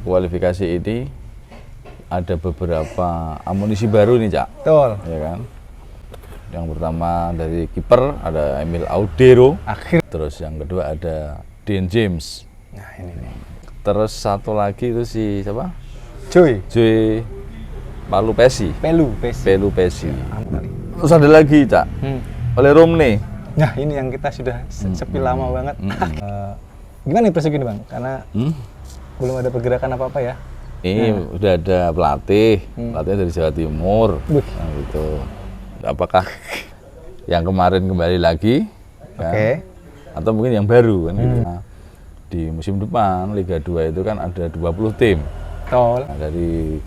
kualifikasi ini ada beberapa amunisi baru nih, Cak. Betul. Ya kan? Yang pertama dari kiper ada Emil Audero. Akhir. Terus yang kedua ada Dean James. Nah, ini nih. Terus satu lagi itu si siapa? Joy Pelu Pessi. Terus ada lagi, Cak. Oleh Romney. Nah, ini yang kita sudah sepi lama banget. Gimana impresi gini, Bang? Karena belum ada pergerakan apa-apa ya. Ini udah ada pelatihnya dari Jawa Timur. Nah, gitu. Apakah yang kemarin kembali lagi? Kan? Atau mungkin yang baru kan gitu. Nah, di musim depan Liga 2 itu kan ada 20 tim. Betul. Nah, dari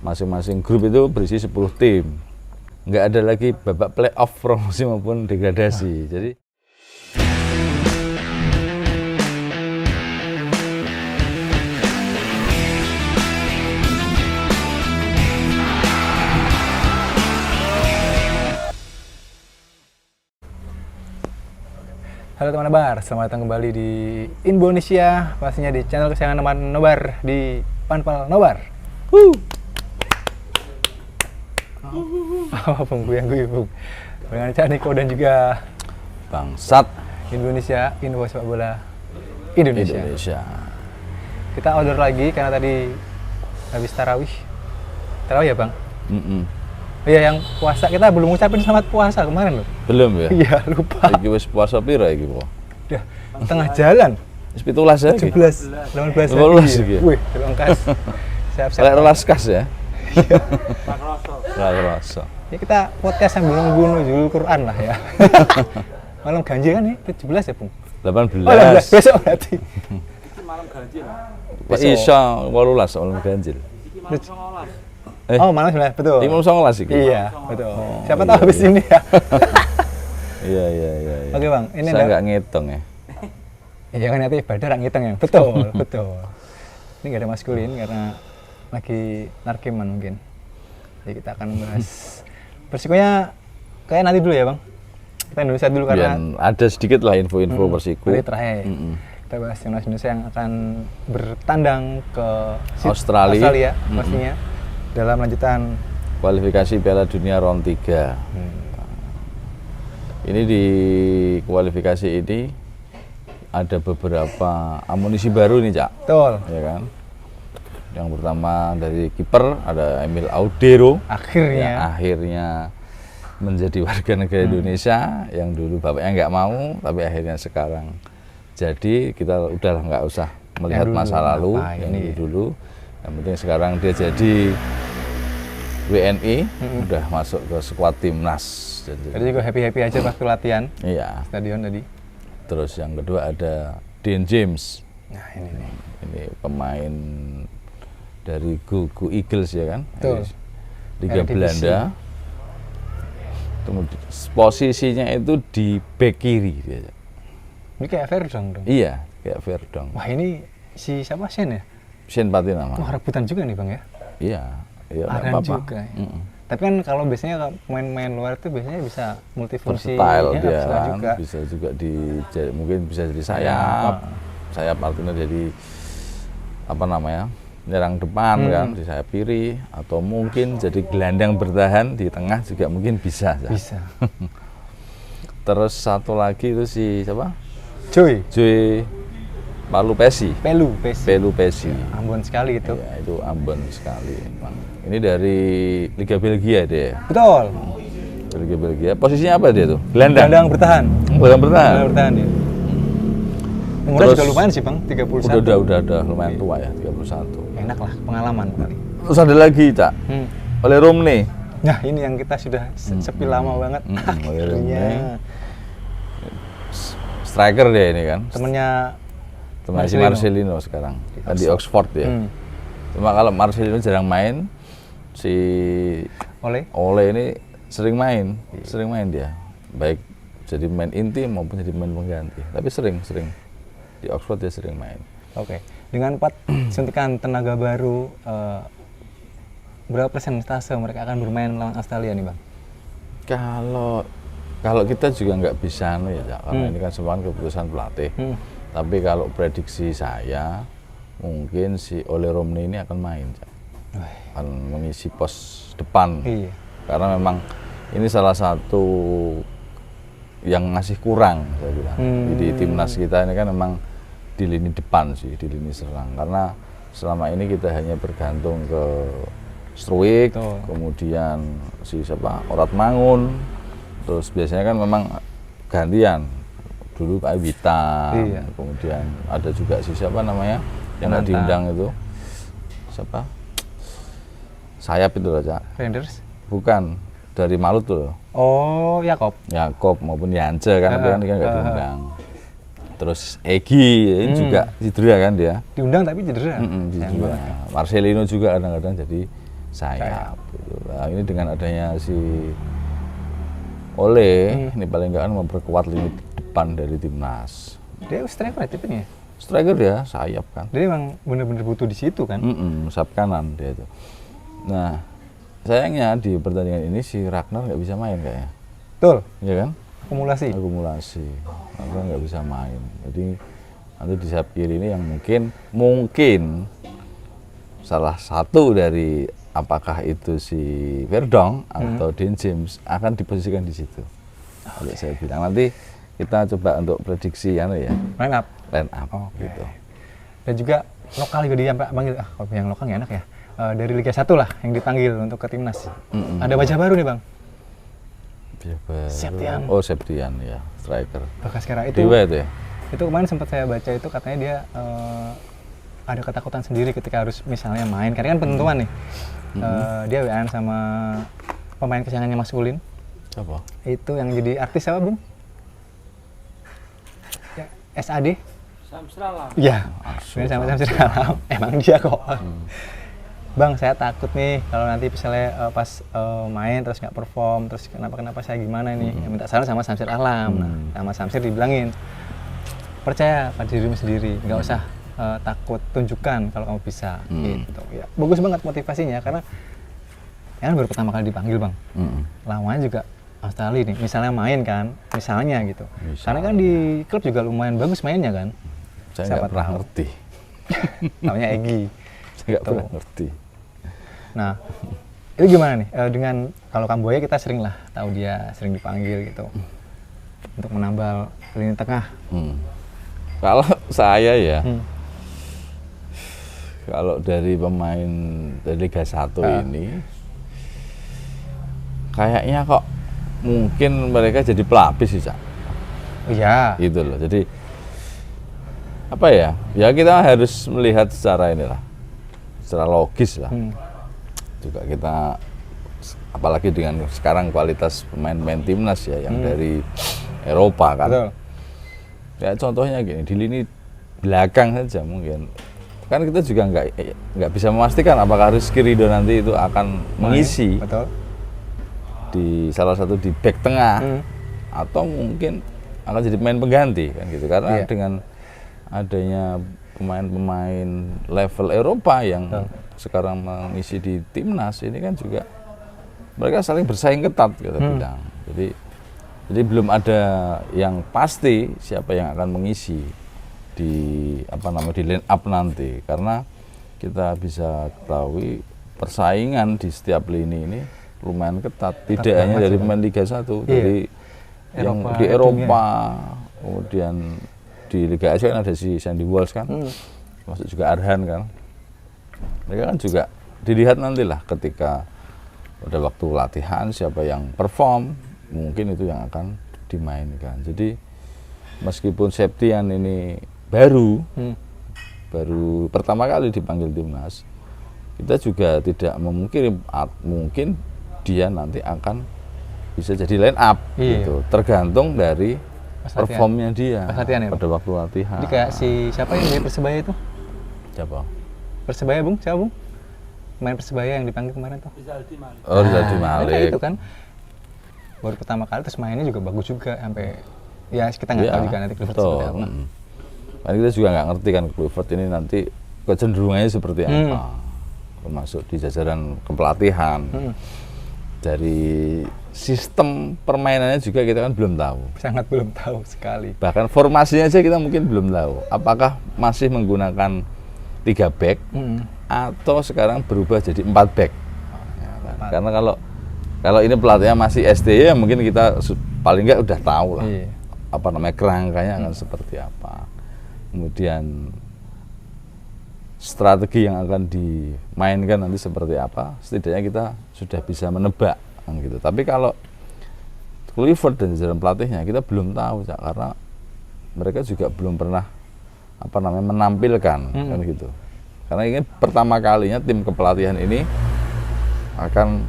masing-masing grup itu berisi 10 tim. Nggak ada lagi babak playoff promosi maupun degradasi. Jadi halo teman Nobar, selamat datang kembali di Indonesia, pastinya di channel kesayangan teman Nobar di Panpal Nobar. Bung Bung, dengan Cak Niko dan juga Bangsat Indonesia, info sepak bola Indonesia. Kita order lagi karena tadi habis tarawih ya Bang. Iya, yang puasa kita belum ngucapin selamat puasa kemarin loh. Belum ya? Iya, lupa. Iki wis puasa pira iki, Po? Udah tengah jalan. Wis 17 ya? 17, 18 iki. Wih, dilengkas. Siap-siap. Lek rolas kas ya? Iya. Rasa. Ya kita podcast sambil nunggu nuzul Quran lah ya. Malam ganjil kan nih, 17 ya, Bung? 18. Oh, 18 besok berarti. Malam ganjil. Pak Isya 18 malam ganjil. Oh, malam 19, betul. Ini malam 19 iki. Iya, betul. Siapa tahu habis ini ya. Iya. Oke, Bang. Ini saya nggak ngitung ya. Iya kan nanti ibadah rak ngitung ya. Betul. Ini nggak ada maskulin karena lagi narkiman mungkin. Jadi kita akan bahas Persikonya kayak nanti dulu ya, Bang. Kita Indonesia dulu karena ada sedikit lah info-info Persiko. Nanti terakhir. Kita bahas timnas Indonesia yang akan bertandang ke Australia pastinya dalam lanjutan kualifikasi Piala Dunia round 3. Ini di kualifikasi ini ada beberapa amunisi baru nih, Cak. Betul. Ya kan? Yang pertama dari kiper ada Emil Audero. Akhirnya menjadi warga negara Indonesia yang dulu bapaknya nggak mau, tapi akhirnya sekarang jadi. Kita udah nggak usah melihat masa lalu yang dulu. Yang penting sekarang dia jadi WNI, udah masuk ke skuad timnas. Jadi juga happy aja waktu latihan. Iya. Stadion tadi. Terus yang kedua ada Dean James. Nah ini nih. Ini pemain dari Go Eagles ya kan? Betul. Liga Belanda. Kemudian posisinya itu di bek kiri dia. Ini kayak Verdong dong. Iya, kayak Verdong. Wah ini si siapa Sen ya? Sen Patinama. Wah rebutan juga nih Bang ya? Iya Aran juga ya. Tapi kan kalau biasanya pemain-pemain luar itu biasanya bisa multifungsi. Versatile ya, dia kan, juga. bisa juga mungkin bisa jadi sayap artinya jadi apa namanya, nyerang depan kan di sayap kiri, atau mungkin jadi gelandang bertahan di tengah juga mungkin bisa. Terus satu lagi itu si siapa? Joy Pelu Pessi. Ambon sekali itu. Ya, itu Ambon sekali. Ini dari Liga Belgia dia. Betul. Liga Belgia. Posisinya apa dia tuh? Gelandang bertahan. Gelandang bertahan Ya. Umurnya juga lumayan sih Bang, 31. Udah lumayan tua ya, 31. Enak lah, pengalaman kali. Terus ada lagi, Cak. Oleh Romney. Nah, ini yang kita sudah sepi lama banget. Akhirnya. Striker dia ini kan. Temennya si Marcelino sekarang. Di Oxford ya. Cuma kalau Marcelino jarang main, si Ole ini sering main dia. Baik jadi pemain inti maupun jadi pemain pengganti. Tapi sering di Oxford dia sering main. Oke. Dengan 4 suntikan tenaga baru, berapa persentase mereka akan bermain melawan Australia nih Bang? Kalau kita juga nggak bisa karena ini kan semua keputusan pelatih. Tapi kalau prediksi saya mungkin si Ole Romney ini akan main, Cak. Akan mengisi pos depan. Iya. Karena memang ini salah satu yang masih kurang, saya bilang. Di timnas kita ini kan memang di lini depan sih, di lini serang. Karena selama ini kita hanya bergantung ke Struik, kemudian si siapa Orat Mangun, terus biasanya kan memang gantian. Dulu Pak Wita, iya. kemudian ada juga si siapa namanya yang nggak diundang itu, siapa? Sayap itu loh, Cak. Renders? Bukan, dari Malut tuh. Oh, Yakob. Yakob maupun Yance kan, itu kan nggak diundang. Terus Egi ini juga cedera kan dia. Diundang tapi cedera. Cedera. Marcelino juga kadang-kadang jadi sayap. Gitu. Nah, ini dengan adanya si Ole, ini paling nggak kan memperkuat lini depan dari timnas. Dia striker ya tipenya? Striker ya, sayap kan. Dia emang bener-bener butuh di situ kan? Sayap kanan dia itu. Nah, sayangnya di pertandingan ini si Ragnar nggak bisa main kayaknya. Betul. Iya kan? Akumulasi. Ragnar nggak bisa main. Jadi nanti di sayap kiri ini yang mungkin salah satu dari apakah itu si Verdong atau Dean James akan diposisikan di situ. Kalau saya bilang nanti kita coba untuk prediksi ya. Line up. Gitu. Dan juga lokal juga dia panggil, kalau yang lokal nggak enak ya. Dari Liga 1 lah yang dipanggil untuk ke timnas. Ada wajah baru nih, Bang. Septian. Oh, Septian ya, striker. Bekas kira itu. Dewa itu ya. Itu kemarin sempat saya baca itu katanya dia ada ketakutan sendiri ketika harus misalnya main. Karena kan penentuan nih. Dia WA sama pemain kesayangannya Mas Ulin. Apa? Itu yang jadi artis apa, Bung? Ya, SAD. Samsir Alam. Iya. Sama Samsir Alam. Emang dia kok. Bang, saya takut nih kalau nanti misalnya pas main terus nggak perform, terus kenapa saya gimana nih? Minta saran sama Samsir Alam. Nah, sama Samsir dibilangin, percaya pada dirimu sendiri, nggak usah takut, tunjukkan kalau kamu bisa. Gitu. Ya, bagus banget motivasinya karena ya kan baru pertama kali dipanggil, Bang. Lawannya juga Australia nih, misalnya main kan, misalnya gitu. Karena kan di klub juga lumayan bagus mainnya kan. Saya nggak pernah ngerti. Namanya Egi. Saya nggak pernah ngerti. Nah, itu gimana nih? Dengan kalau Kamboya kita sering lah tahu dia sering dipanggil gitu untuk menambal lini tengah. Kalau saya ya, kalau dari pemain dari Liga 1 ini, kayaknya kok mungkin mereka jadi pelapis sih, Cak. Iya. Gitu loh. Jadi apa ya? Ya kita harus melihat secara inilah, secara logis lah. Juga kita apalagi dengan sekarang kualitas pemain-pemain timnas ya yang dari Eropa kan. Betul. Ya contohnya gini, di lini belakang saja mungkin. Kan kita juga nggak bisa memastikan apakah Rizky Ridho nanti itu akan mengisi. Betul. Di salah satu di back tengah atau mungkin akan jadi pemain pengganti kan gitu. Karena dengan adanya pemain-pemain level Eropa yang sekarang mengisi di timnas ini kan juga mereka saling bersaing ketat kita bilang. Jadi belum ada yang pasti siapa yang akan mengisi di di line up nanti karena kita bisa ketahui persaingan di setiap lini ini lumayan ketat. Tidak hanya dari pemain Liga 1, dari yang di Eropa, kemudian di Liga Asia kan ada si Sandy Walsh kan, masuk juga Arhan kan. Mereka kan juga dilihat nantilah ketika pada waktu latihan siapa yang perform, mungkin itu yang akan dimainkan. Jadi meskipun Septian ini baru pertama kali dipanggil timnas, kita juga tidak memungkiri mungkin dia nanti akan bisa jadi line up gitu, tergantung dari performnya dia pada waktu latihan. Jadi kayak siapa yang dari Persebaya itu? Siapa? Persebaya, Bung? Siapa, Bung? Main Persebaya yang dipanggil kemarin tuh. Rizaldi Malik. Oh, Rizaldi Malik. Itu kan baru pertama kali terus mainnya juga bagus juga sampai ya kita nggak tahu juga nanti Kluivert seperti apa. Kan kita juga nggak ngerti kan Kluivert ini nanti kecenderungannya seperti apa. Termasuk di jajaran kepelatihan. Dari sistem permainannya juga kita kan belum tahu. Sangat belum tahu sekali. Bahkan formasinya aja kita mungkin belum tahu. Apakah masih menggunakan 3 back atau sekarang berubah jadi 4 back. Ya, kan? Karena kalau ini pelatihnya masih SD ya mungkin kita paling nggak udah tahu lah apa namanya kerangkanya akan seperti apa. Kemudian strategi yang akan dimainkan nanti seperti apa, setidaknya kita sudah bisa menebak kan gitu. Tapi kalau Clifford dan jajaran pelatihnya kita belum tahu, Cak, karena mereka juga belum pernah apa namanya menampilkan kan gitu. Karena ini pertama kalinya tim kepelatihan ini akan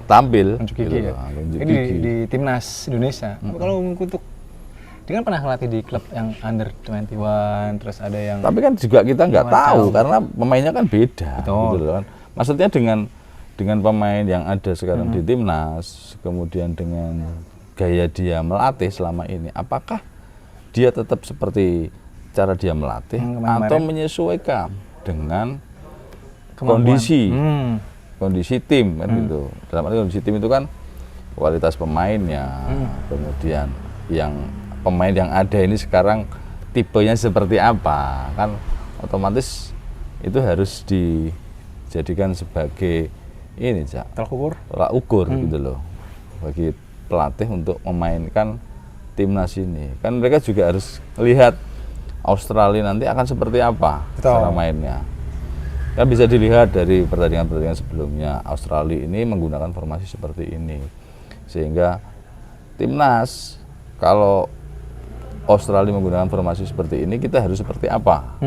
tampil Unjuk gitu, gigi ya. unjuk Ini gigi. di timnas Indonesia. Kalau untuk dia kan pernah ngelatih di klub yang under 21, terus ada yang Tapi kan juga kita nggak Nggak tahu tahu. karena pemainnya kan beda Betul. gitu loh kan. Maksudnya dengan pemain yang ada sekarang di timnas, kemudian dengan gaya dia melatih selama ini, apakah dia tetap seperti cara dia melatih kemarin-kemarin. atau menyesuaikan dengan kemampuan. kondisi tim kan gitu. Dalam arti kondisi tim itu kan kualitas pemainnya, kemudian pemain yang ada ini sekarang tipenya seperti apa, kan otomatis itu harus dijadikan sebagai ini, Cak, tolak ukur gitu loh bagi pelatih untuk memainkan timnas ini. Kan mereka juga harus lihat Australia nanti akan seperti apa cara mainnya. Kan bisa dilihat dari pertandingan-pertandingan sebelumnya, Australia ini menggunakan formasi seperti ini. Sehingga timnas, kalau Australia menggunakan formasi seperti ini, kita harus seperti apa?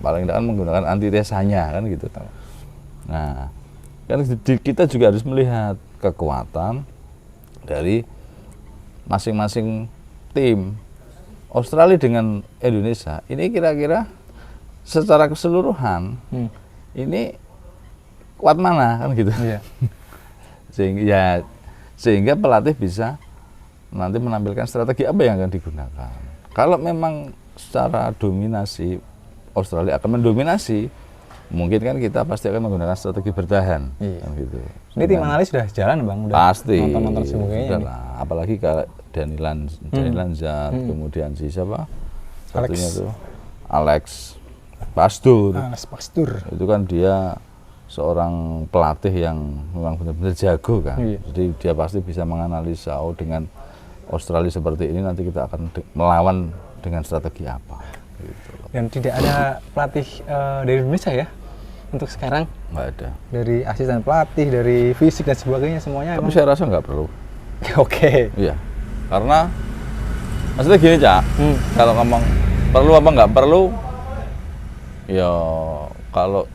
Paling tidak kan menggunakan antitesanya kan gitu. Nah, kan kita juga harus melihat kekuatan dari masing-masing tim. Australia dengan Indonesia ini kira-kira secara keseluruhan ini kuat mana kan gitu. Iya. sehingga pelatih bisa nanti menampilkan strategi apa yang akan digunakan. Kalau memang secara dominasi Australia akan mendominasi, mungkin kan kita pasti akan menggunakan strategi bertahan kan gitu. Ini tim analis sudah jalan, Bang, udah Pasti nonton sebagainya sudah ini. lah. Apalagi kalau Dani Lanzat, kemudian si siapa satunya tuh Alex Pastur. Itu kan dia seorang pelatih yang memang benar-benar jago kan. Jadi dia pasti bisa menganalisa dengan Australia seperti ini nanti kita akan melawan dengan strategi apa gitu. Dan tidak ada pelatih dari Indonesia ya untuk sekarang? Nggak ada. Dari asisten pelatih, dari fisik dan sebagainya semuanya. Tapi saya rasa nggak perlu. Oke. Iya. Karena maksudnya gini, Cak. Kalau ngomong perlu apa nggak perlu, ya kalau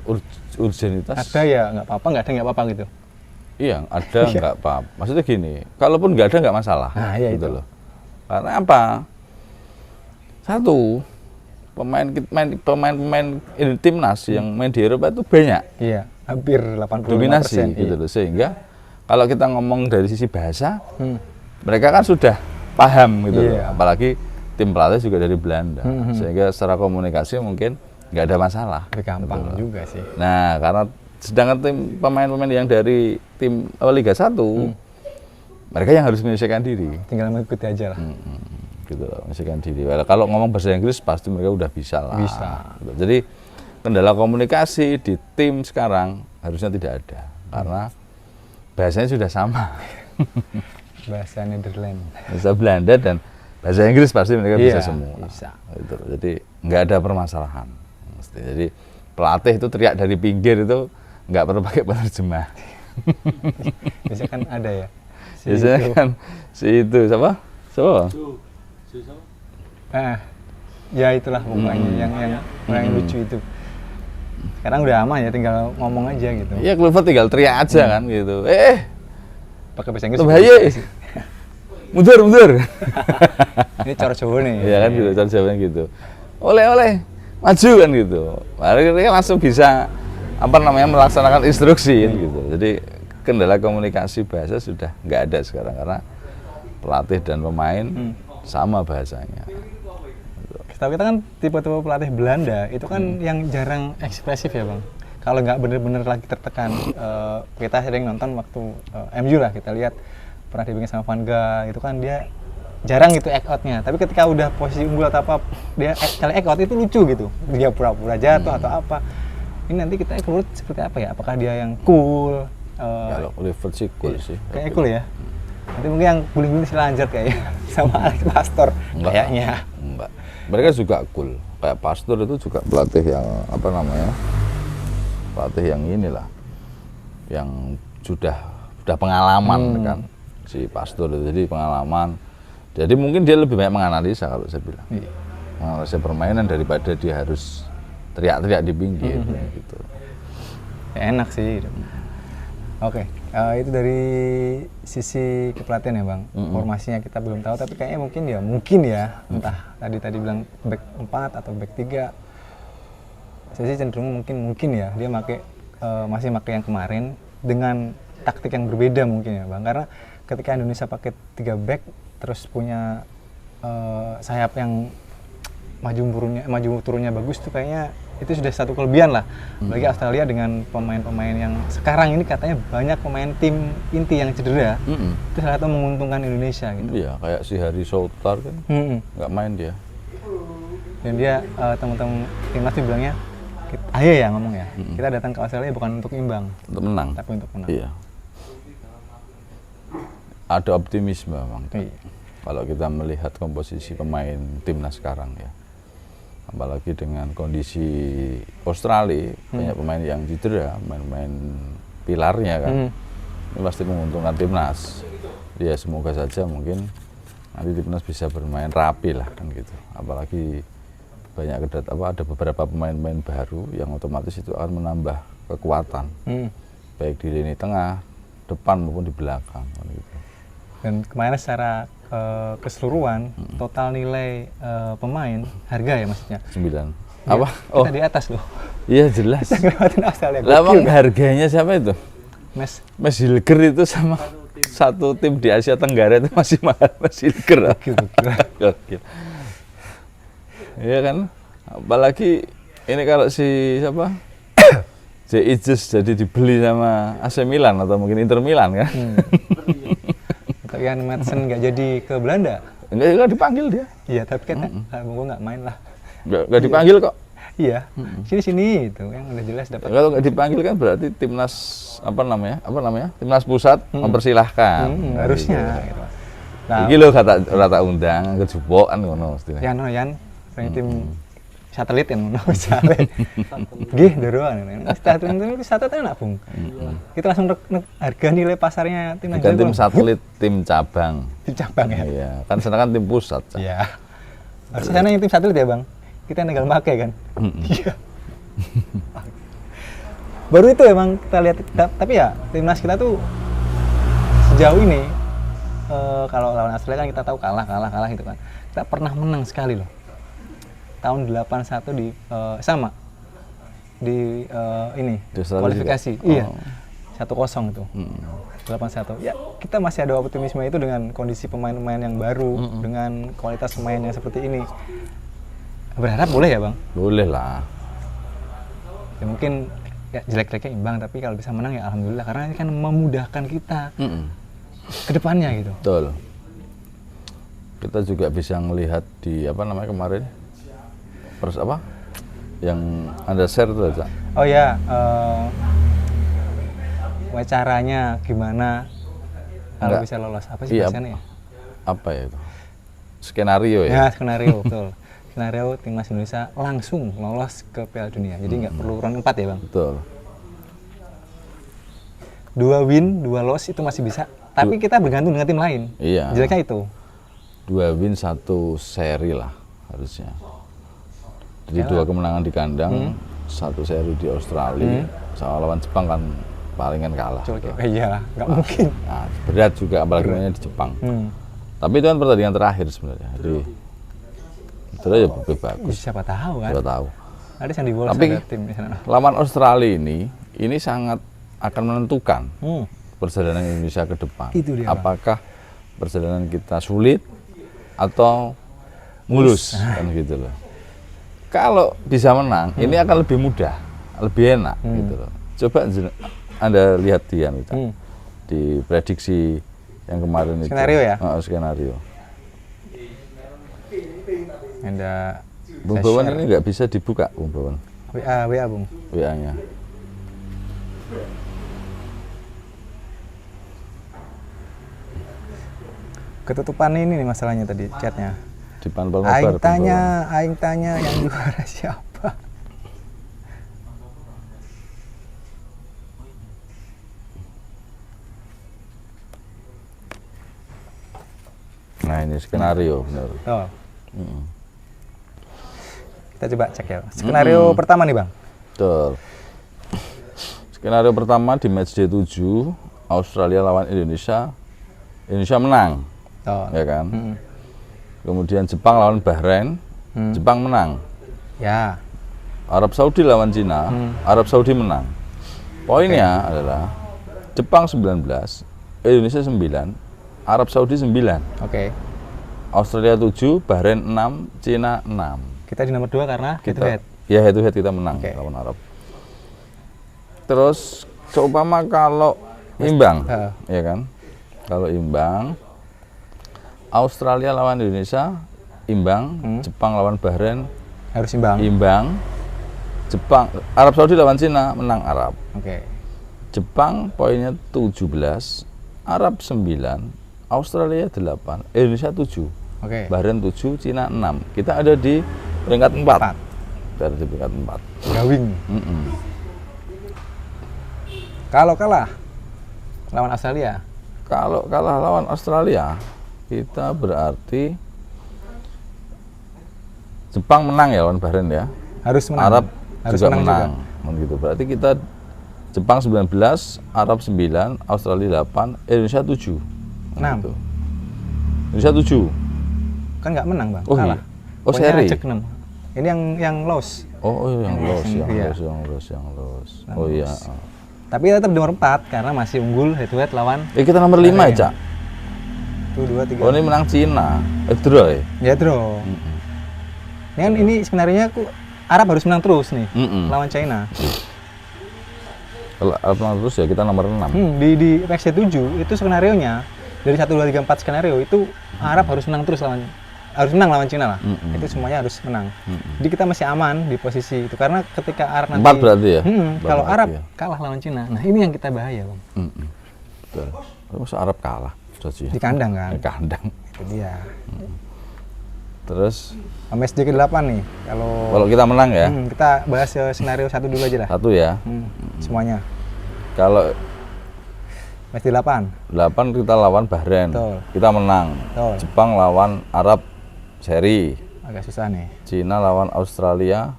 urgenitas ada ya nggak apa-apa, nggak ada nggak apa-apa gitu. Iya, ada nggak apa-apa. Maksudnya gini, kalaupun nggak ada nggak masalah. Nah, iya gitu itu loh. Karena apa? Satu, pemain ini timnas yang main di Eropa itu banyak. Iya, hampir 85%. Dominasi gitu loh. Sehingga kalau kita ngomong dari sisi bahasa, mereka kan sudah paham gitu loh. Apalagi tim pelatih juga dari Belanda. Sehingga secara komunikasi mungkin nggak ada masalah. Lebih gampang gitu juga sih. Nah, karena sedangkan pemain-pemain yang dari tim Liga 1, mereka yang harus menyesuaikan diri. Tinggal mengikuti aja lah. Gitu, menyesuaikan diri. Kalau ngomong bahasa Inggris pasti mereka udah bisa lah. Bisa. Gitu. Jadi kendala komunikasi di tim sekarang harusnya tidak ada, karena bahasanya sudah sama. Bahasa Netherlands. Bahasa Belanda dan bahasa Inggris pasti mereka bisa semua. Bisa. Gitu. Jadi nggak ada permasalahan. Jadi pelatih itu teriak dari pinggir itu nggak perlu pakai penerjemah. Biasanya kan ada ya. Biasanya kan si itu siapa? Ya itulah pokoknya yang lucu itu. Sekarang udah aman ya, tinggal ngomong aja gitu. Iya, Clifford tinggal teriak aja kan gitu. Pakai bahasa Inggris. Bahaya. Mundur. Ini cara Jawa nih. Iya kan gitu, cara Jawanya gitu. Oleh, maju kan gitu. Mereka langsung bisa melaksanakan instruksi kan gitu. Jadi kendala komunikasi bahasa sudah nggak ada sekarang karena pelatih dan pemain sama bahasanya. Setahu kita kan tipe-tipe pelatih Belanda itu kan yang jarang ekspresif ya, Bang. Kalau nggak bener-bener lagi tertekan, kita sering nonton waktu MU lah, kita lihat pernah dibikin sama Van Gaal, itu kan dia jarang gitu act out-nya. Tapi ketika udah posisi unggul atau apa, dia kali act out itu lucu gitu. Dia pura-pura jatuh atau apa. Ini nanti kita evaluate seperti apa ya? Apakah dia yang cool? Kalau Clifford sih cool sih. Kayaknya cool ya. Nanti mungkin yang guling-guling si Lanjut kayaknya sama Alex Pastor kayaknya. Enggak. Mereka juga cool. Kayak Pastor itu juga pelatih yang apa namanya? Pelatih yang inilah. Yang sudah pengalaman kan si Pastor itu. Jadi pengalaman. Jadi mungkin dia lebih banyak menganalisa kalau saya bilang. Iya. Menganalisa permainan daripada dia harus teriak-teriak di pinggir gitu. Ya, enak sih. Oke, itu dari sisi kepelatihan ya Bang. Formasinya kita belum tahu, tapi kayaknya mungkin ya, entah tadi bilang back 4 atau back 3. Saya sih cenderung mungkin ya dia masih pakai yang kemarin dengan taktik yang berbeda mungkin ya Bang. Karena ketika Indonesia pakai 3 back terus punya sayap yang maju turunnya bagus tuh kayaknya itu sudah satu kelebihan lah bagi Australia dengan pemain-pemain yang sekarang ini katanya banyak pemain tim inti yang cedera. Itu salah satu menguntungkan Indonesia gitu. Iya, kayak si Hari Soutar kan nggak main dia. Dan dia teman-teman timnas tuh bilangnya, ayo ya ngomong ya, kita datang ke Australia bukan untuk imbang, untuk menang, tapi untuk menang. Iya. Ada optimisme memang. Iya. Kalau kita melihat komposisi pemain timnas sekarang ya. Apalagi dengan kondisi Australia, banyak pemain yang cedera, pemain pilarnya kan, ini pasti menguntungkan timnas. Ya semoga saja mungkin nanti timnas bisa bermain rapi lah kan gitu. Apalagi banyak ada beberapa pemain-pemain baru yang otomatis itu akan menambah kekuatan, baik di lini tengah, depan maupun di belakang kan gitu. Dan kemarin secara keseluruhan total nilai pemain harga ya maksudnya 9 apa? Kita di atas loh. Iya jelas. Kita ngelewatin Australia. Lah emang harganya siapa itu? Mes Hilger itu sama satu tim di Asia Tenggara itu masih mahal Mes Hilger. Gokil. Iya kan? Apalagi ini kalau si siapa? J.I.Jes jadi dibeli sama AC Milan atau mungkin Inter Milan kan? Tapi kan Madsen nggak jadi ke Belanda. Enggak dipanggil dia. Iya, tapi kan gue nggak main lah. Enggak dipanggil kok. Iya, sini itu yang udah jelas dapat. Kalau nggak dipanggil kan berarti timnas apa namanya? Timnas pusat mempersilahkan. Harusnya. Gitu. Nah, iki lho kata undang kejubokan ngono mesti. Yan, tim satelit yang ngono misalnya. Gih, doroan. Satelit enak, Bung. Kita langsung harga nilai pasarnya tim bukan tim satelit, tim cabang. Tim cabang ya. Iya, kan sedangkan tim pusat. Iya. Harusnya sana yang tim satelit ya, Bang. Kita tinggal pakai kan. Iya. Baru itu emang kita lihat, tapi ya timnas kita tuh sejauh ini kalau lawan Australia kan kita tahu kalah gitu kan. Kita pernah menang sekali loh. Tahun 81 di sama di ini kualifikasi. Iya. 1-0 itu. 81. Ya, kita masih ada optimisme itu dengan kondisi pemain-pemain yang baru, dengan kualitas pemain yang seperti ini. Berharap boleh ya, Bang? Boleh lah. Ya mungkin ya jelek-jeleknya imbang, tapi kalau bisa menang ya alhamdulillah, karena ini kan memudahkan kita ke depannya gitu. Betul. Kita juga bisa melihat di kemarin yang Anda share itu aja. Oh ya, caranya gimana kalau bisa lolos? Apa sih bahasanya ya? Apa ya itu? Skenario ya? Ya, skenario, betul. Skenario timnas Indonesia langsung lolos ke Piala Dunia. Jadi nggak perlu round 4 ya, Bang? Betul. 2 win, 2 loss itu masih bisa. Tapi kita bergantung dengan tim lain. Iya. Jeleknya itu. 2 win 1 seri lah harusnya. Jadi 2 kemenangan di kandang, 1 seri di Australia. Sama lawan Jepang kan palingan kalah. Iya, nggak mungkin. Nah, berat juga apalagi mainnya di Jepang. Tapi itu kan pertandingan terakhir sebenarnya. Jadi itu aja lebih bagus. Siapa tahu kan? Siapa tahu. Ada yang dibolos ada tim di sana. Lawan Australia ini sangat akan menentukan perjalanan Indonesia ke depan. Itu dia, apakah perjalanan kita sulit atau mulus kan gitu loh. Kalau bisa menang, ini akan lebih mudah, lebih enak gitu loh. Coba Anda lihat di prediksi yang kemarin skenario itu. Ya? Skenario. Enda Bung Bawan ini nggak bisa dibuka, Bung Bawan. WA Bung. WA-nya. Ketutupan ini nih masalahnya tadi chatnya. Dipantau nobar. Aing tanya yang juara siapa? Nah ini skenario benar. Oh. Kita coba cek ya. Skenario pertama nih Bang. Betul. Skenario pertama di match day 7 Australia lawan Indonesia. Indonesia menang. Oh. Ya kan? Kemudian Jepang lawan Bahrain. Jepang menang. Ya. Arab Saudi lawan Cina. Arab Saudi menang. Poinnya adalah Jepang 19, Indonesia 9, Arab Saudi 9. Oke. Australia 7, Bahrain 6, Cina 6. Kita di nomor 2 karena head to head. Ya head to head kita menang lawan Arab. Terus seumpama kalau imbang, ya kan? Kalau imbang, Australia lawan Indonesia imbang, Jepang lawan Bahrain harus imbang. Imbang. Jepang, Arab Saudi lawan Cina menang Arab. Oke. Jepang poinnya 17, Arab 9, Australia 8, Indonesia 7. Oke. Bahrain 7, Cina 6. Kita ada di peringkat 4. Kita ada di peringkat 4. Gawing. Kalau kalah lawan Australia. Kalau kalah lawan Australia, kita berarti Jepang menang ya lawan Bahrain ya. Harus menang. Arab harus juga menang. Gitu. Berarti kita Jepang 19, Arab 9, Australia 8, Indonesia 7. 6. Gitu. Indonesia 7. Kan nggak menang Bang. Oh, kalah. iya. Oh, seri. Cek 6. Ini yang loss. Oh, yang loss. Nah, Oh iya. Tapi tetap di nomor 4 karena masih unggul head to head lawan. Kita nomor 5 ya, Cak. Tuh 2 3. Oh, ini menang Cina. Draw ya? Ya draw. Ini kan ini skenarionya Arab harus menang terus nih lawan China. Kalau Arab menang terus ya kita nomor 6. Di match 7 itu skenarionya dari 1 2 3 4 skenario itu Arab harus menang terus lawan Cina lah. Itu semuanya harus menang. Jadi kita masih aman di posisi itu karena ketika Arab nanti 4 berarti ya? Kalau Arab kalah lawan Cina. Nah, ini yang kita bahaya, Bang. Betul. Masa Arab kalah? Di kandang kan? Di kandang. Itu dia. Terus match day ke-8 nih. Kalau kita menang ya? Kita bahas skenario 1 dulu aja lah. 1 ya? Semuanya. Kalau match day 8 kita lawan Bahrain. Betul. Kita menang. Betul. Jepang lawan Arab seri. Agak susah nih. Cina lawan Australia.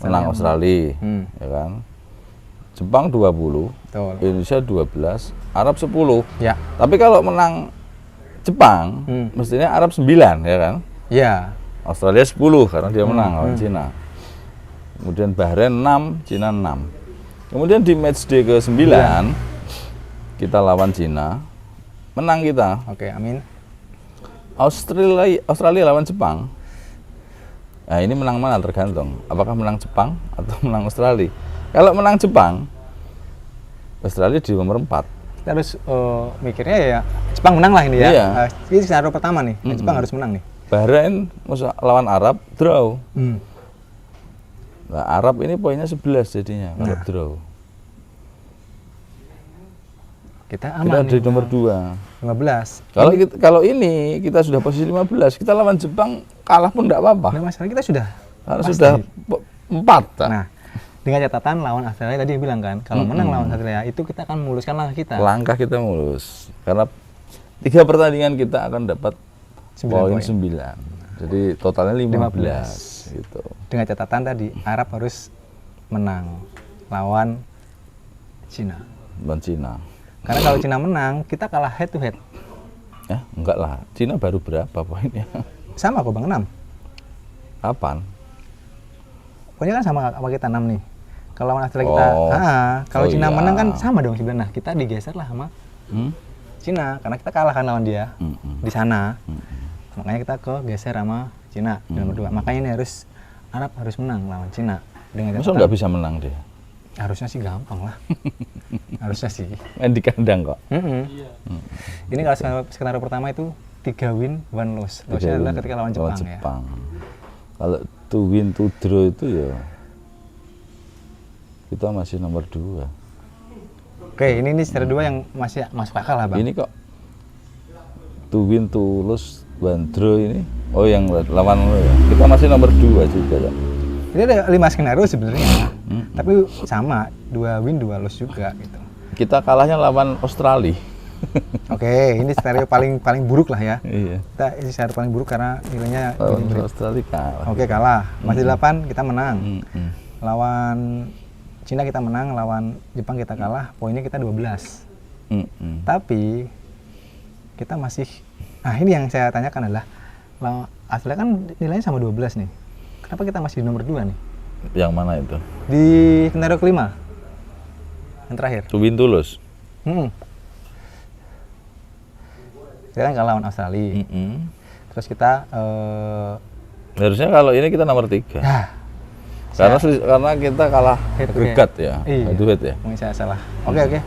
Menang Australia. Ya kan? Jepang 20. Betul. Indonesia 12, Arab 10. Ya. Tapi kalau menang Jepang, mestinya Arab 9 ya kan? Ya. Australia 10 karena dia menang lawan Cina. Kemudian Bahrain 6, Cina 6. Kemudian di match day ke-9 kita lawan Cina. Menang kita. Oke, amin. Australia lawan Jepang. Nah, ini menang mana tergantung. Apakah menang Jepang atau menang Australia? Kalau menang Jepang, Australia di nomor 4. Kita harus mikirnya ya Jepang menang lah ini ya. Iya. Ini skenario pertama nih. Jepang harus menang nih. Bahrain lawan Arab draw. Nah, Arab ini poinnya 11 jadinya kalau draw. Kita Kita aman. di nomor 2. 15. Kalau ini kita sudah posisi 15, kita lawan Jepang kalah pun enggak apa-apa. Nah, masalah kita sudah Karena sudah 4. Nah, dengan catatan lawan Australia tadi bilang kan, kalau menang lawan Australia itu kita akan memuluskan langkah kita. Langkah kita mulus. Karena 3 pertandingan kita akan dapat poin 9. Jadi totalnya 15 gitu. Dengan catatan tadi Arab harus menang lawan Cina. Lawan Cina. Karena kalau Cina menang, kita kalah head to head. Ya, enggak lah. Cina baru berapa poinnya? Sama kok Bang, 6. Kapan? Pokoknya kan sama apa kita 6 nih. Kalau lawan Australia kita, kalau Cina menang kan sama dong sebenarnya. Nah, kita digeser lah sama Cina karena kita kalah kan lawan dia di sana. Makanya kita geser sama Cina di nomor 2. Makanya ini Arab harus menang lawan Cina. Masa nggak bisa menang dia? Harusnya sih gampang lah. Harusnya sih. Main di kandang kok. Ini kalau skenario pertama itu 3 win, 1 loss. Lossnya adalah ketika lawan Jepang ya. Kalau to win to draw itu ya kita masih nomor 2. Oke, ini seri 2 yang masih masuk akal lah Bang. Ini kok to win to lose one draw ini, oh yang lawan ya. Kita masih nomor 2 juga ya. Ini ada 5 skenario sebenarnya, tapi sama 2 win 2 lose juga gitu. Kita kalahnya lawan Australia. Oke, ini skenario paling buruk lah ya. Iya. Kita ini skenario paling buruk karena nilainya Lawan gini, Australia kalah. Oke, kalah. Masih 8 kita menang. Mm-mm. Lawan Cina kita menang, lawan Jepang kita kalah, poinnya kita 12. Mm-mm. Tapi kita masih, nah ini yang saya tanyakan adalah, lawan Australia kan nilainya sama 12 nih. Kenapa kita masih di nomor 2 nih? Yang mana itu? Di skenario kelima, yang terakhir. To win to lose. Kita kan kalah lawan Australia. Mm-mm. Terus kita, Harusnya kalau ini kita nomor 3. ya, Karena kita kalah Head to agregat head. ya, Iya. head to head ya. mungkin saya salah. Oke. Kita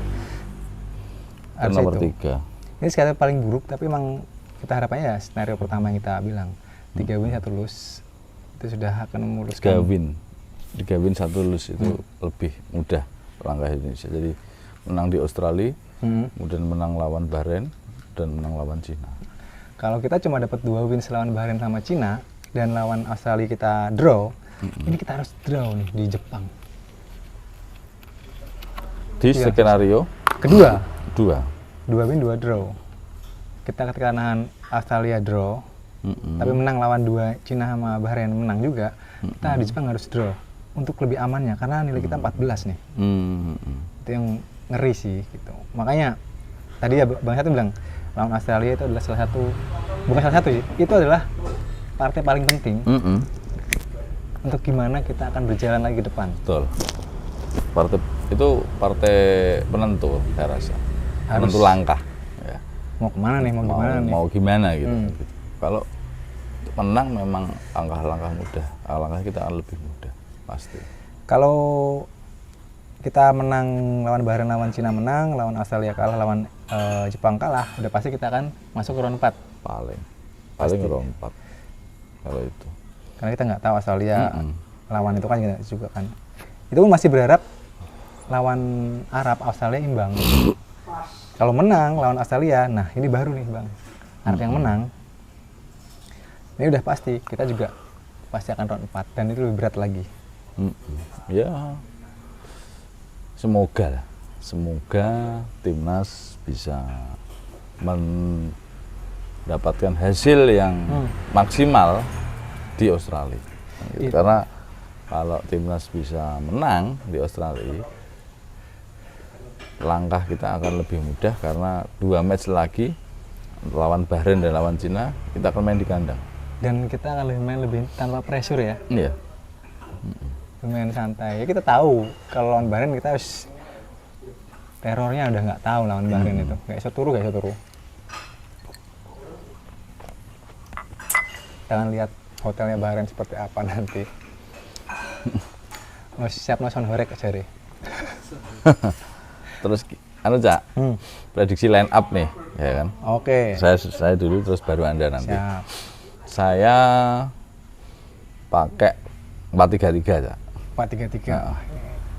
Harusnya nomor itu. 3. Ini skenario paling buruk, tapi emang kita harapannya ya skenario pertama yang kita bilang 3 win 1 lose itu sudah akan 3 memuluskan. win 1 lose itu lebih mudah langkah Indonesia. Jadi menang di Australia, kemudian menang lawan Bahrain dan menang lawan Cina. Kalau kita cuma dapat 2 win lawan Bahrain sama Cina dan lawan Australia kita draw, ini kita harus draw nih di Jepang. Di Iya. skenario Kedua, 2. 2 win 2 draw. Kita ketika nahan Australia draw, tapi menang lawan 2 Cina sama Bahrain menang juga, kita di Jepang harus draw untuk lebih amannya karena nilai kita 14 nih. Itu yang ngeri sih gitu. Makanya tadi ya Bang Satu bilang lawan Australia itu adalah bukan salah satu sih, itu adalah partai paling penting untuk gimana kita akan berjalan lagi ke depan. Betul. Partai penentu saya rasa. Penentu langkah. Ya. Mau kemana nih, mau gimana nih? Mau gimana gitu. Kalau menang memang langkah-langkah mudah. Langkah kita akan lebih mudah pasti. Kalau kita menang lawan Bahrain, lawan Cina menang, lawan Australia kalah, lawan Jepang kalah, udah pasti kita akan masuk ke round 4. Paling Pasti. round 4 kalau itu. Karena kita nggak tahu Australia lawan itu kan juga kan. Itu pun masih berharap lawan Arab Australia imbang. Kalau menang lawan Australia, nah ini baru nih Bang. Arab yang menang, ini udah pasti kita juga pasti akan round 4 dan itu lebih berat lagi. Ya, semoga timnas bisa mendapatkan hasil yang maksimal di Australia. Gitu. Karena kalau timnas bisa menang di Australia, langkah kita akan lebih mudah karena 2 match lagi lawan Bahrain dan lawan Cina kita akan main di kandang. Dan kita akan main lebih tanpa pressure ya. Iya. Main santai. Ya kita tahu kalau lawan Bahrain kita harus terornya udah nggak tahu lawan Bahrain itu. Kayak iso turu. Jangan lihat hotelnya Bahrain seperti apa nanti. Oh, siap nonton horek aja deh. Terus Cak, prediksi line up nih, ya kan? Oke. Saya dulu terus baru Anda nanti. Siap. Saya pakai 4-3-3, Cak. 4-3-3.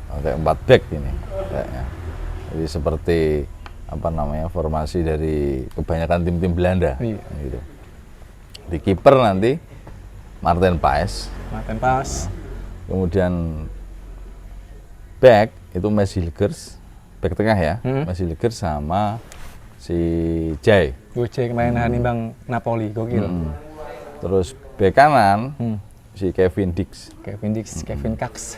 Pakai 4 back ini kayaknya. Jadi seperti formasi dari kebanyakan tim-tim Belanda. Iya. Gitu. Di kiper nanti Martin Paes. Kemudian back itu Mes Hilgers, back tengah ya, Mes Hilgers sama si Jai. Jai kemarin nimbang Napoli, gokil. Terus back kanan si Kevin Dix. Kevin Cox.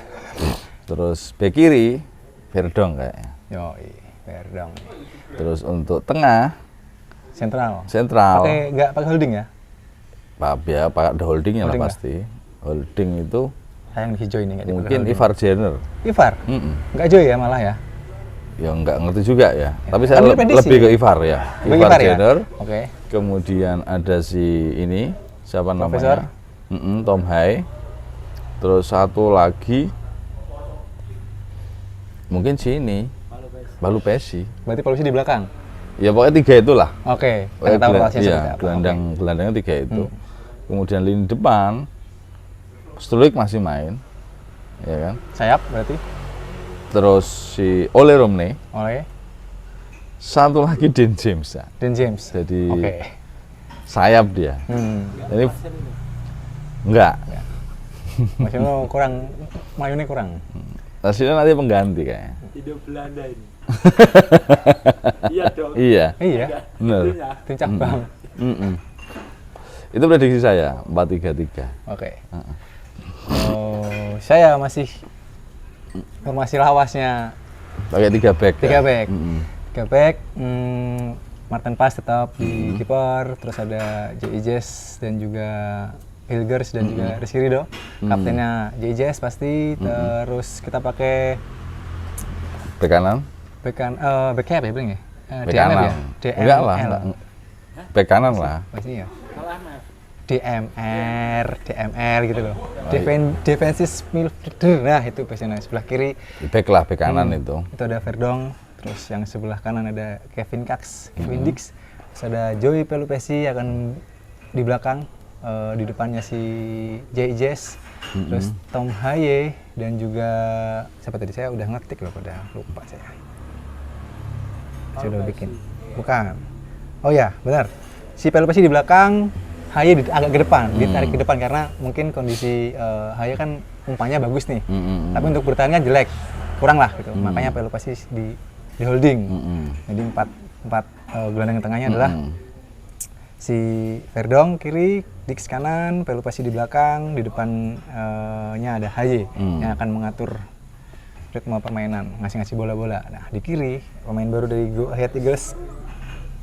Terus back kiri Verdong kayaknya. Yoi, Verdong. Terus untuk tengah Sentral. Nggak pakai holding ya? Pakai holdingnya lah Holding pasti. Holding itu Sayang di hijau ini nggak dipakai mungkin holding. Ivar Jenner. Ivar? Nggak Joy ya malah ya? Ya nggak ngerti juga ya. Tapi saya Ambil prediksi. lebih ke Ivar ya. Ivar ya? Jenner. Oke. Kemudian ada si ini siapa Profesor? namanya? Tom Hai. Terus satu lagi mungkin si ini Balu Pesi. Berarti polisi di belakang? Ya pokoknya 3 itulah. Oke. Pokoknya Kita tahu rotasinya seperti apa. gelandangnya 3 itu. Kemudian lini depan Struik masih main, ya kan. Sayap berarti. Terus si Ole Romney, Oleh satu lagi Dean James ya. Dan James. Jadi Oke. sayap dia. Jadi enggak. Maksudnya kurang, mayonnya kurang. Hasilnya nanti pengganti kayaknya. Hidup Belanda ini. Iya dong. Iya, Iya, benar. itu cabang. Itu prediksi saya 4-3-3. Oke. Oh, saya masih formasi lawasnya Pakai 3 back. 3 ya? back. 3 back, Martin Paes tetap di kiper, terus ada J.I. Jess dan juga Hilgers dan juga Rizky Ridho. Kaptennya J.I. Jess pasti, terus kita pakai Back kanan. back kayak apa ya bilang ya? Back DMF kanan. ya? Enggak lah. DML. Back kanan lah. Pasti ya? Kalah Mas. DMR gitu loh. Defensive midfielder, nah itu biasanya sebelah kiri. Back lah, back kanan itu. Itu ada Verdong, terus yang sebelah kanan ada Kevin Dix, terus ada Joey Pelupesi akan di belakang, di depannya si J.I. Jess, terus Tom Haye dan juga siapa tadi, saya udah ngetik loh, udah lupa saya. Saya udah bikin. Bukan. Oh ya, benar. Si Pelupesi di belakang, Haye agak ke depan, ditarik ke depan karena mungkin kondisi Haye kan umpannya bagus nih, tapi untuk bertahannya jelek, kurang lah gitu. Makanya Pelupesi di holding. Jadi empat gelandang tengahnya adalah si Verdong kiri, Dix kanan, Pelupesi di belakang, di depannya ada Haye yang akan mengatur ritme permainan, ngasih bola-bola. Nah di kiri pemain baru dari Go Ahead Eagles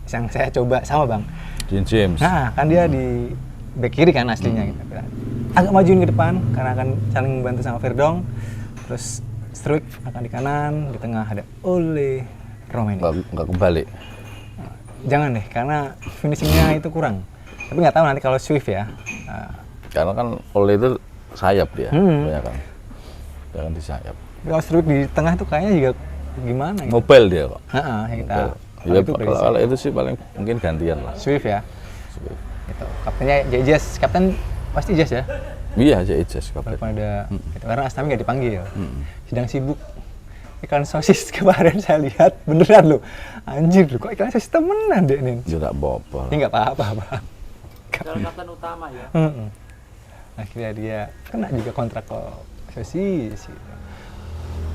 yang saya coba sama Bang. Dean James. Nah, kan dia di back kiri kan aslinya gitu. Agak majuin ke depan karena akan saling membantu sama Verdong. Terus Struik akan di kanan, di tengah ada Ole Romney. Enggak kembali. Jangan deh, karena finishingnya itu kurang. Tapi nggak tahu nanti kalau Swift ya. Karena kan Ole itu sayap dia, banyak kan. Dia kan di sayap. Kalau Struik di tengah itu kayaknya juga gimana gitu. Mobile dia kok. Yang kita Ya, kalau itu sih paling mungkin gantian lah. Swift ya. Gitu. Kaptennya Jazz, kapten pasti Jazz ya. Iya, J.I. Jess kapten. Walaupun ada gitu, karena Astami nggak dipanggil, sedang sibuk. Iklan sosis kemarin saya lihat beneran loh, anjir loh, kok iklan sosis temenan deh nih. Ya nggak apa-apa. Ini nggak apa-apa Bang. Dalam kapten utama ya. Akhirnya dia kena juga kontrak ke sosis. Gitu.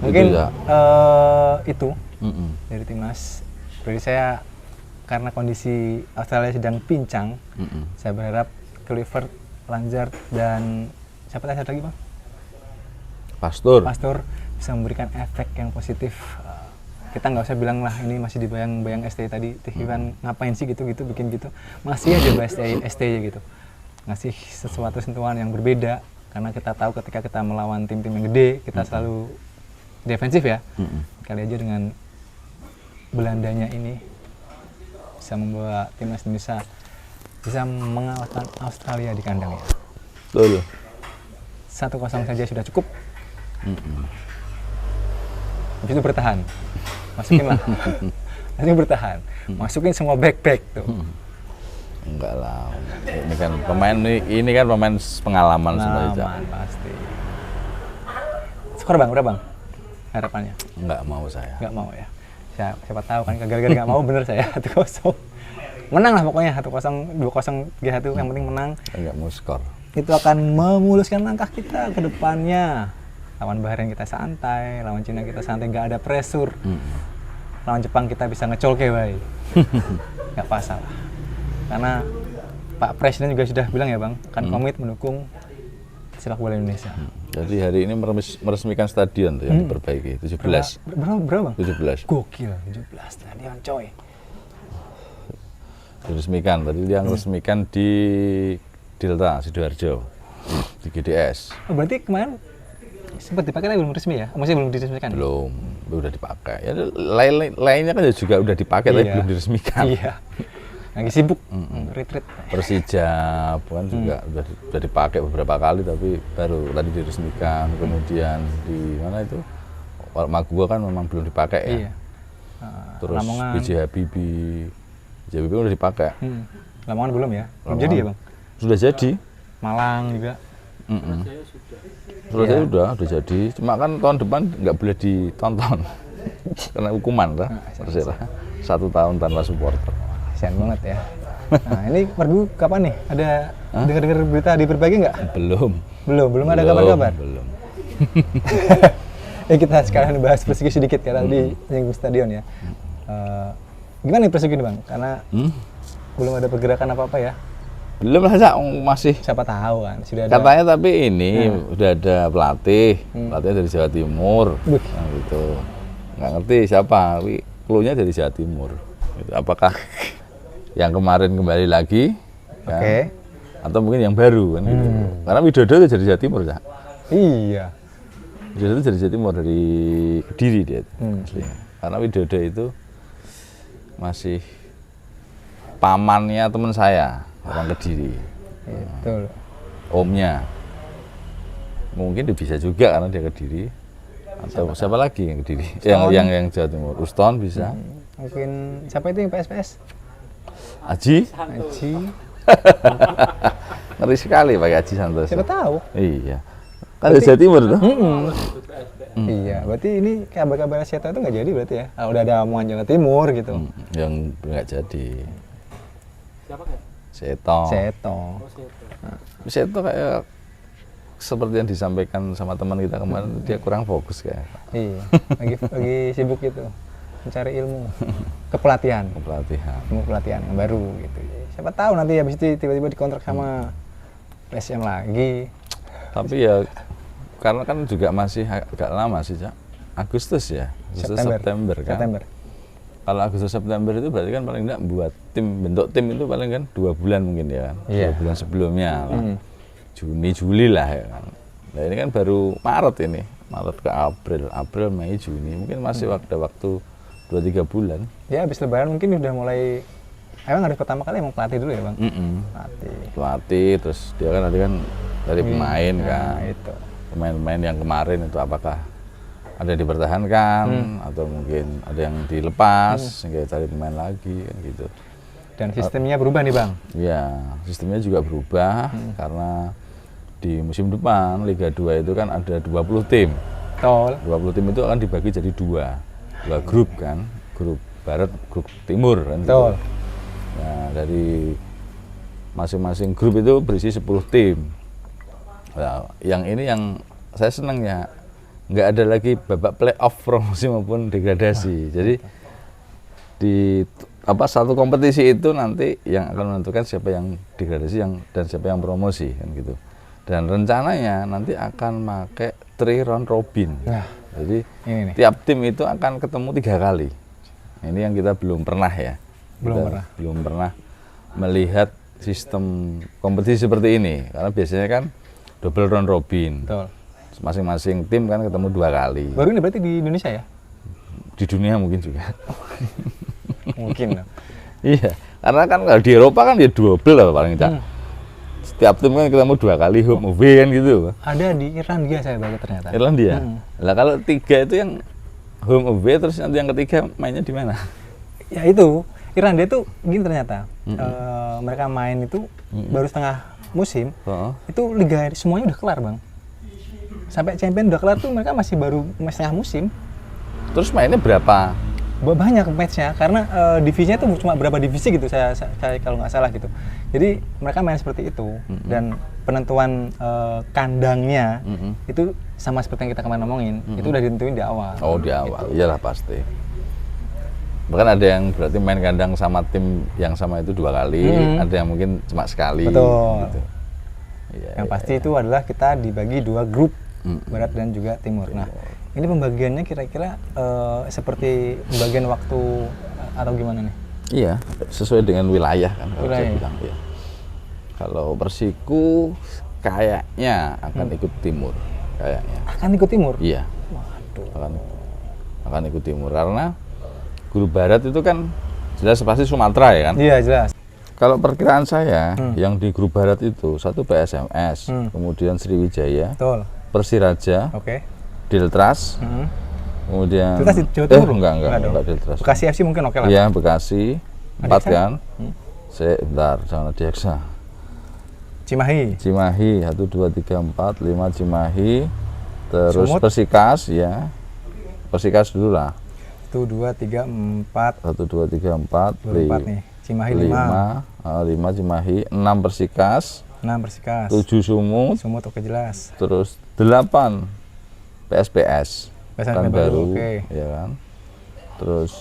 Mungkin itu dari timnas. Jadi saya karena kondisi Australia sedang pincang, saya berharap Kluivert, Lansgaard dan siapa tadi lagi Bang? Pastur bisa memberikan efek yang positif. Kita nggak usah bilang lah ini masih dibayang-bayang STY tadi, Tihiwan ngapain sih gitu-gitu bikin gitu, masih aja bahas STY gitu, ngasih sesuatu sentuhan yang berbeda karena kita tahu ketika kita melawan tim-tim yang gede kita selalu defensif ya. Kali aja dengan Belandanya ini bisa membawa timnas Indonesia bisa mengalahkan Australia di kandang ya. Betul. 1-0 saja sudah cukup. Habis itu bertahan. Masukin lah. Nanti bertahan. Masukin semua back tuh. Enggak lah. Ini kan pemain pengalaman sebenarnya. Pengalaman pasti. Skor Bang, berapa Bang? Harapannya? Enggak mau saya. Enggak mau ya. Siapa tahu kan gara-gara nggak mau bener saya 1-0. Menang lah pokoknya 1-0, 2-0, 3-1 yang penting menang. Enggak mau skor. Itu akan memuluskan langkah kita ke depannya. Lawan Bahrain kita santai, lawan Cina kita santai, nggak ada pressure. Lawan Jepang kita bisa ngecolke baik. Nggak masalah. Karena Pak Presiden juga sudah bilang ya Bang, akan komit mendukung sepak bola Indonesia. Jadi hari ini meresmikan stadion tuh yang diperbaiki, 17. Berapa Bang? 17. Gokil, 17 stadion coy. Diresmikan, tadi dia meresmikan di Delta, Sidoarjo, di GDS. Oh, berarti kemarin sempat dipakai tapi belum resmi ya? Maksudnya belum diresmikan? Belum, udah dipakai. Ya, lainnya kan juga udah dipakai tapi belum diresmikan. Iya. Lagi sibuk, retreat. Persija kan juga udah dipakai beberapa kali tapi baru tadi diresmikan. Kemudian di mana itu? Magua kan memang belum dipakai ya. Iya. Terus Lamongan. BJ Habibie udah dipakai. Lamongan belum ya? Belum jadi ya Bang? Sudah jadi. Malang juga. Surabaya sudah. Surabaya udah jadi. Cuma kan tahun depan nggak boleh ditonton karena hukuman lah. Persela 1 tahun tanpa supporter. Kasian banget ya. Nah, ini Pergu kapan nih? Ada dengar-dengar berita di berbagi nggak? Belum ada kabar-kabar. Belum. Kita sekalian bahas Persegi sedikit karena tadi nyinggung stadion ya. Gimana nih Persegi Bang? Karena belum ada pergerakan apa-apa ya. Belum lah, masih. Siapa tahu kan sudah ada. Katanya tapi ini udah ada pelatih dari Jawa Timur. Nah, gitu. Nggak ngerti siapa, tapi clue-nya dari Jawa Timur. Gitu. Apakah yang kemarin kembali lagi? Kan? Atau mungkin yang baru kan gitu. Karena Widodo itu dari Jawa Timur, Cak. Iya. Widodo itu dari Jawa Timur, dari Kediri dia. Aslinya. Karena Widodo itu masih pamannya teman saya, orang Kediri. Betul. Omnya. Mungkin dia bisa juga karena dia Kediri. Atau siapa lagi yang Kediri? Yang Jawa Timur. Uston bisa. Mungkin siapa itu yang PS? Aji. Ngeri sekali pakai Aji Santoso. Siapa tahu? Iya. Kan dari Jawa Timur tuh. Iya, berarti ini kabar-kabar Seto itu nggak jadi berarti ya? Udah ada omongan Jawa Timur gitu. Yang nggak jadi. Siapa kan? Seto. Seto kayak seperti yang disampaikan sama teman kita kemarin, dia kurang fokus kayak. Iya, lagi sibuk gitu, mencari ilmu, kepelatihan. Ilmu pelatihan yang baru gitu. Siapa tahu nanti habis itu tiba-tiba dikontrak sama PSM lagi. Tapi ya karena kan juga masih agak lama sih, Cak. Agustus ya, September kan. Kalau Agustus September itu berarti kan paling enggak buat bentuk tim itu paling kan 2 bulan mungkin ya kan. 2 bulan sebelumnya lah. Juni, Juli lah ya kan. Nah ini kan baru Maret ke April, Mei, Juni. Mungkin masih ada waktu 2-3 bulan. Ya habis lebaran mungkin udah mulai. Emang harus pertama kali emang pelatih dulu ya Bang? Pelatih, terus dia kan tadi kan dari pemain kan. Itu. Pemain-pemain yang kemarin itu apakah ada yang dipertahankan atau mungkin ada yang dilepas sehingga cari pemain lagi kan gitu. Dan sistemnya berubah nih Bang? Iya, sistemnya juga berubah karena di musim depan Liga 2 itu kan ada 20 tim. 20 tim itu akan dibagi jadi dua grup kan, grup barat, grup timur kan. Gitu. Nah, dari masing-masing grup itu berisi 10 tim. Nah, yang ini yang saya senang ya, nggak ada lagi babak playoff promosi maupun degradasi. Jadi di satu kompetisi itu nanti yang akan menentukan siapa yang degradasi dan siapa yang promosi kan gitu. Dan rencananya nanti akan pakai 3 round robin. Jadi tiap tim itu akan ketemu 3 kali. Ini yang kita belum pernah ya. Belum pernah melihat sistem kompetisi seperti ini. Karena biasanya kan double round robin. Masing-masing tim kan ketemu 2 kali. Baru ini berarti di Indonesia ya? Di dunia mungkin juga. Mungkin. Iya, karena kan kalau di Eropa kan ya double lah paling tidak. Setiap tim kan ketemu 2 kali home away kan gitu. Ada di Irlandia saya baca ternyata. Irlandia. Lah kalau 3 itu yang home away terus nanti yang ketiga mainnya di mana? Ya itu, Irlandia itu gini ternyata. Mereka main itu baru setengah musim. Itu liga semuanya udah kelar, Bang. Sampai champion udah kelar tuh mereka masih baru setengah musim. Terus mainnya berapa? Banyak matchnya karena divisinya tuh cuma berapa divisi gitu saya kalau nggak salah gitu. Jadi mereka main seperti itu dan penentuan kandangnya itu sama seperti yang kita kemarin ngomongin itu udah ditentuin di awal. Oh di awal, gitu. Iyalah pasti. Bahkan ada yang berarti main kandang sama tim yang sama itu 2 kali, ada yang mungkin cuma sekali. Betul. Gitu. Yang pasti itu adalah kita dibagi 2 grup, barat dan juga timur. Nah. Ini pembagiannya kira-kira seperti pembagian waktu atau gimana nih? Iya, sesuai dengan wilayah kan. Wilayah. Bilang, ya. Kalau Persiku kayaknya akan ikut timur, kayaknya. Akan ikut timur? Iya. Waduh. Akan ikut timur karena grup barat itu kan jelas pasti Sumatera ya kan? Iya jelas. Kalau perkiraan saya yang di grup barat itu satu PSMS, kemudian Sriwijaya, Persiraja. Deltras, kemudian Deltras di Jawa Timur? Enggak Deltras. Bekasi FC mungkin oke lah. Iya, Bekasi, 4 kan. Bentar, jangan Adiaksa. Cimahi. 1 2 3 4 5 Cimahi. Terus Sumut. Persikas ya. Persikas dulu lah. 1 2 3 4 1 2 3 4 4 nih. Cimahi 5. 5 Cimahi, 6 Persikas, 6 Persikas. 7 Sumut, Sumut oke jelas. terus 8 PSPS. PSPS baru, oke. Ya kan. Terus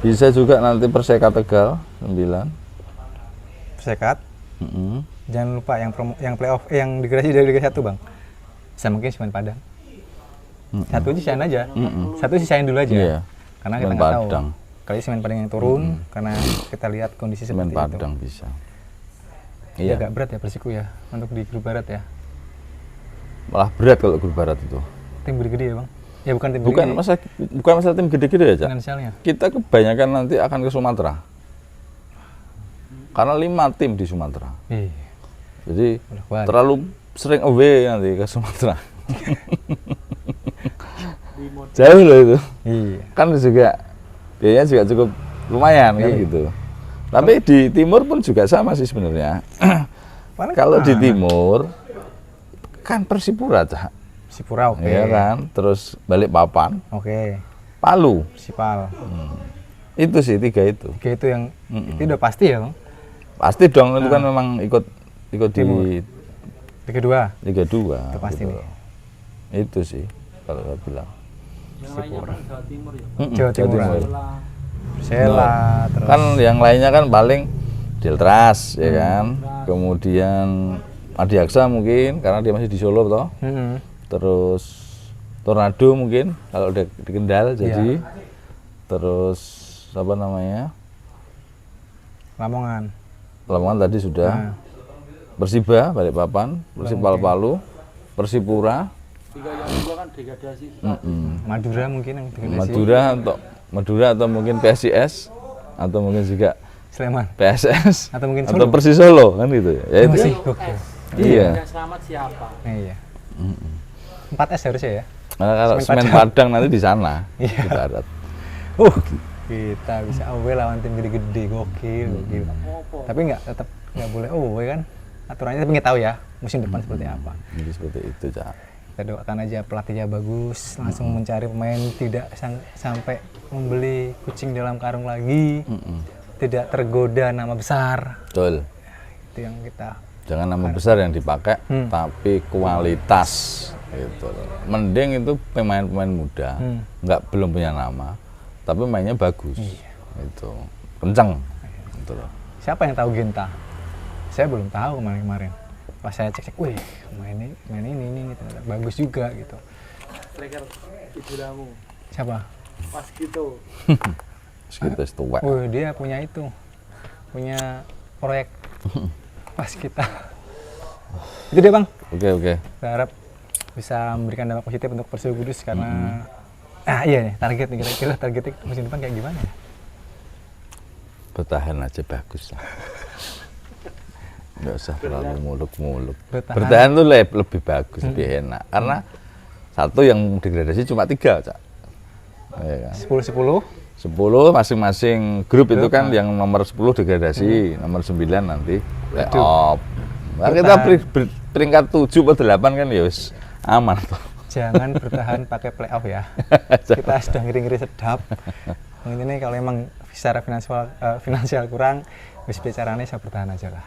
bisa juga nanti Perseka Tegal 9. Persekat. Mm-mm. Jangan lupa yang playoff yang degradasi dari Liga 1, Bang. Bisa mungkin Semen Padang. Satu sisain aja. Satu sisain dulu aja. Iya. Karena Semen kita nggak tahu. Padang. Kali Semen Padang yang turun karena kita lihat kondisi Semen seperti Padang itu. bisa. Iya, Iya. agak berat ya Persiku ya untuk di grup barat ya. Malah berat kalau grup barat itu. Tim gede-gede ya, Bang. Ya bukan tim Bukan gede. masalah tim gede-gede ya, Cak. Finansialnya. Kita kebanyakan nanti akan ke Sumatera. Karena 5 tim di Sumatera. Iya. Jadi Wah, terlalu sering away nanti ke Sumatera. Di mode Jauh loh itu. iya. Kan juga biayanya juga cukup lumayan kan Iya. gitu. Tapi di timur pun juga sama sih sebenarnya. Paling Kalau di kemana? timur kan Persipura, Cak. Sipura oke. Iya kan? Terus Balikpapan, Oke. Palu. Sipal. Itu sih 3 itu. Oke, itu yang itu udah pasti ya, Bang. Pasti dong itu kan memang ikut di Liga 2. Liga 2. Itu pasti nih. Itu sih kalau saya bilang. yang lainnya kan Jawa Timur ya. Jawa Timur. Bola. Persela terus Kan yang lainnya kan paling Deltras ya kan. Kemudian Adiaksa mungkin karena dia masih di Solo toh. Terus Tornado mungkin kalau udah di Kendal jadi. Terus apa namanya? Lamongan. Lamongan tadi sudah. Persiba Balikpapan, Persipal Palu, Persipura, 3 yang dua kan degradasi. Madura mungkin yang degradasi. Madura atau mungkin PSIS atau mungkin juga Sleman PSS atau mungkin atau Solo. Persis Solo kan gitu ya. Ya itu Masih sih. gokil. Iya. Yang selamat siapa? Iya. 4S harusnya ya. Nah, kalau Semen Semen Padang nanti di sana Iya. di barat. Kita bisa away lawan tim gede-gede, gokil. Apa? Tapi tetap nggak boleh away kan. Aturannya tapi nggak tahu ya musim depan seperti apa. Jadi seperti itu, Cak. Kita doakan aja pelatihnya bagus, langsung mencari pemain, tidak sampai membeli kucing dalam karung lagi, tidak tergoda nama besar. Betul. Itu yang kita. Jangan nama besar yang dipakai, tapi kualitas gitu. Mending itu pemain-pemain muda, belum punya nama, tapi mainnya bagus. Itu kencang. Gitu loh. Siapa yang tahu Genta? Saya belum tahu kemarin-kemarin. Pas saya cek, wih, main ini ternyata bagus juga gitu. Striker idolamu. Siapa? Pas gitu. Segitu tua. Wih, dia punya itu, punya proyek pas kita. Itu dia, Bang. Oke. Saya harap bisa memberikan dampak positif untuk Persibo Kudus karena iya nih target nih kira-kira targetnya musim depan kayak gimana ya? Bertahan aja bagus lah. Nggak usah terlalu muluk-muluk. Bertahan. Bertahan tuh lebih bagus, lebih enak. Karena satu yang degradasi cuma 3, Cak. Ya kan? 10-10. 10 masing-masing grup itu kan yang nomor 10 degradasi, nomor 9 nanti playoff. Nah, kita peringkat 7 atau 8 kan ya wis aman tuh. Jangan bertahan pakai playoff ya. Kita sudah ngiri-ngiri sedap. Ini kalau emang secara finansial kurang, bisa bicaranya saya bertahan aja lah.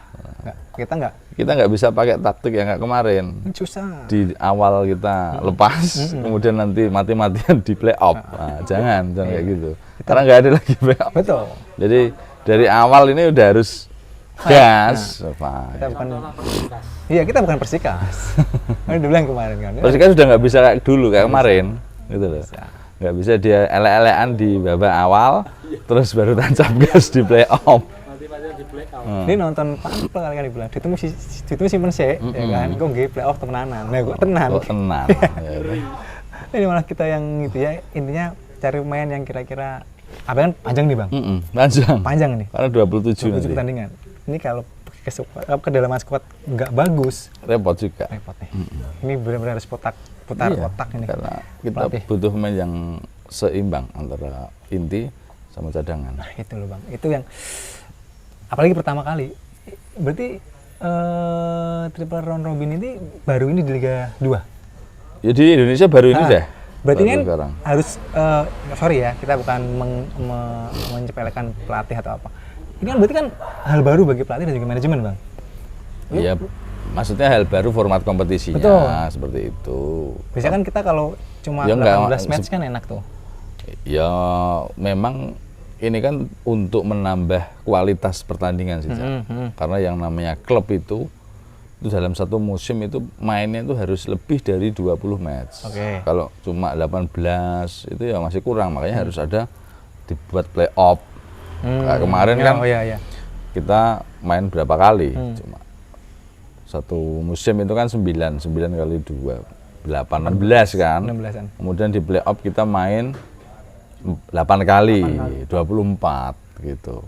Kita nggak bisa pakai taktik yang kayak kemarin. Susah. Di awal kita lepas, kemudian nanti mati-matian di playoff. Nah, jangan kayak gitu. Karena nggak ada lagi playoff. Betul. Jadi dari awal ini udah harus gas. Kita bukan. Iya, kita bukan Persikas. Ini udah bilang kemarin kan. Persikas sudah nggak bisa kayak dulu kayak kemarin, gitu loh. Nggak bisa dia elek-elekan di babak awal, terus baru tancap gas di playoff. Mati-matian di blackout. Ini nonton panpel kali bilang, itu simpen sih, ya kan? Kok nggih playoff temenanan. Nah, kok tenan. Kok tenan. Ini malah kita yang gitu ya, intinya cari pemain yang kira-kira apa kan panjang nih, Bang? Panjang nih. Karena 27 nanti. Pertandingan. Ini kalau kedalaman squad nggak bagus, repot juga. repot nih. Ini benar-benar harus putar otak ini. Karena kita Pelatih. butuh pemain yang seimbang antara inti sama cadangan. Nah, itu loh, Bang. Itu yang apalagi pertama kali. Berarti triple round robin ini baru ini di Liga 2? Ya di Indonesia baru ini dah. Berarti baru kan sekarang. harus, sorry ya, kita bukan menyepelekan pelatih atau apa. Ini kan berarti kan hal baru bagi pelatih dan juga manajemen, Bang. Iya, maksudnya hal baru format kompetisinya. Betul. Seperti itu. Biasanya kan kita kalau cuma Ya 18 match kan enak tuh. Ya memang ini kan untuk menambah kualitas pertandingan sih, Cak. Karena yang namanya klub itu dalam satu musim itu mainnya itu harus lebih dari 20 match. Oke. Kalau cuma 18 itu ya masih kurang, makanya harus ada dibuat play-off. Kayak kemarin kan kita main berapa kali? Cuma satu musim itu kan 9 kali 2, 16 kan. 16-an. Kemudian di play-off kita main 8 kali, 24 gitu.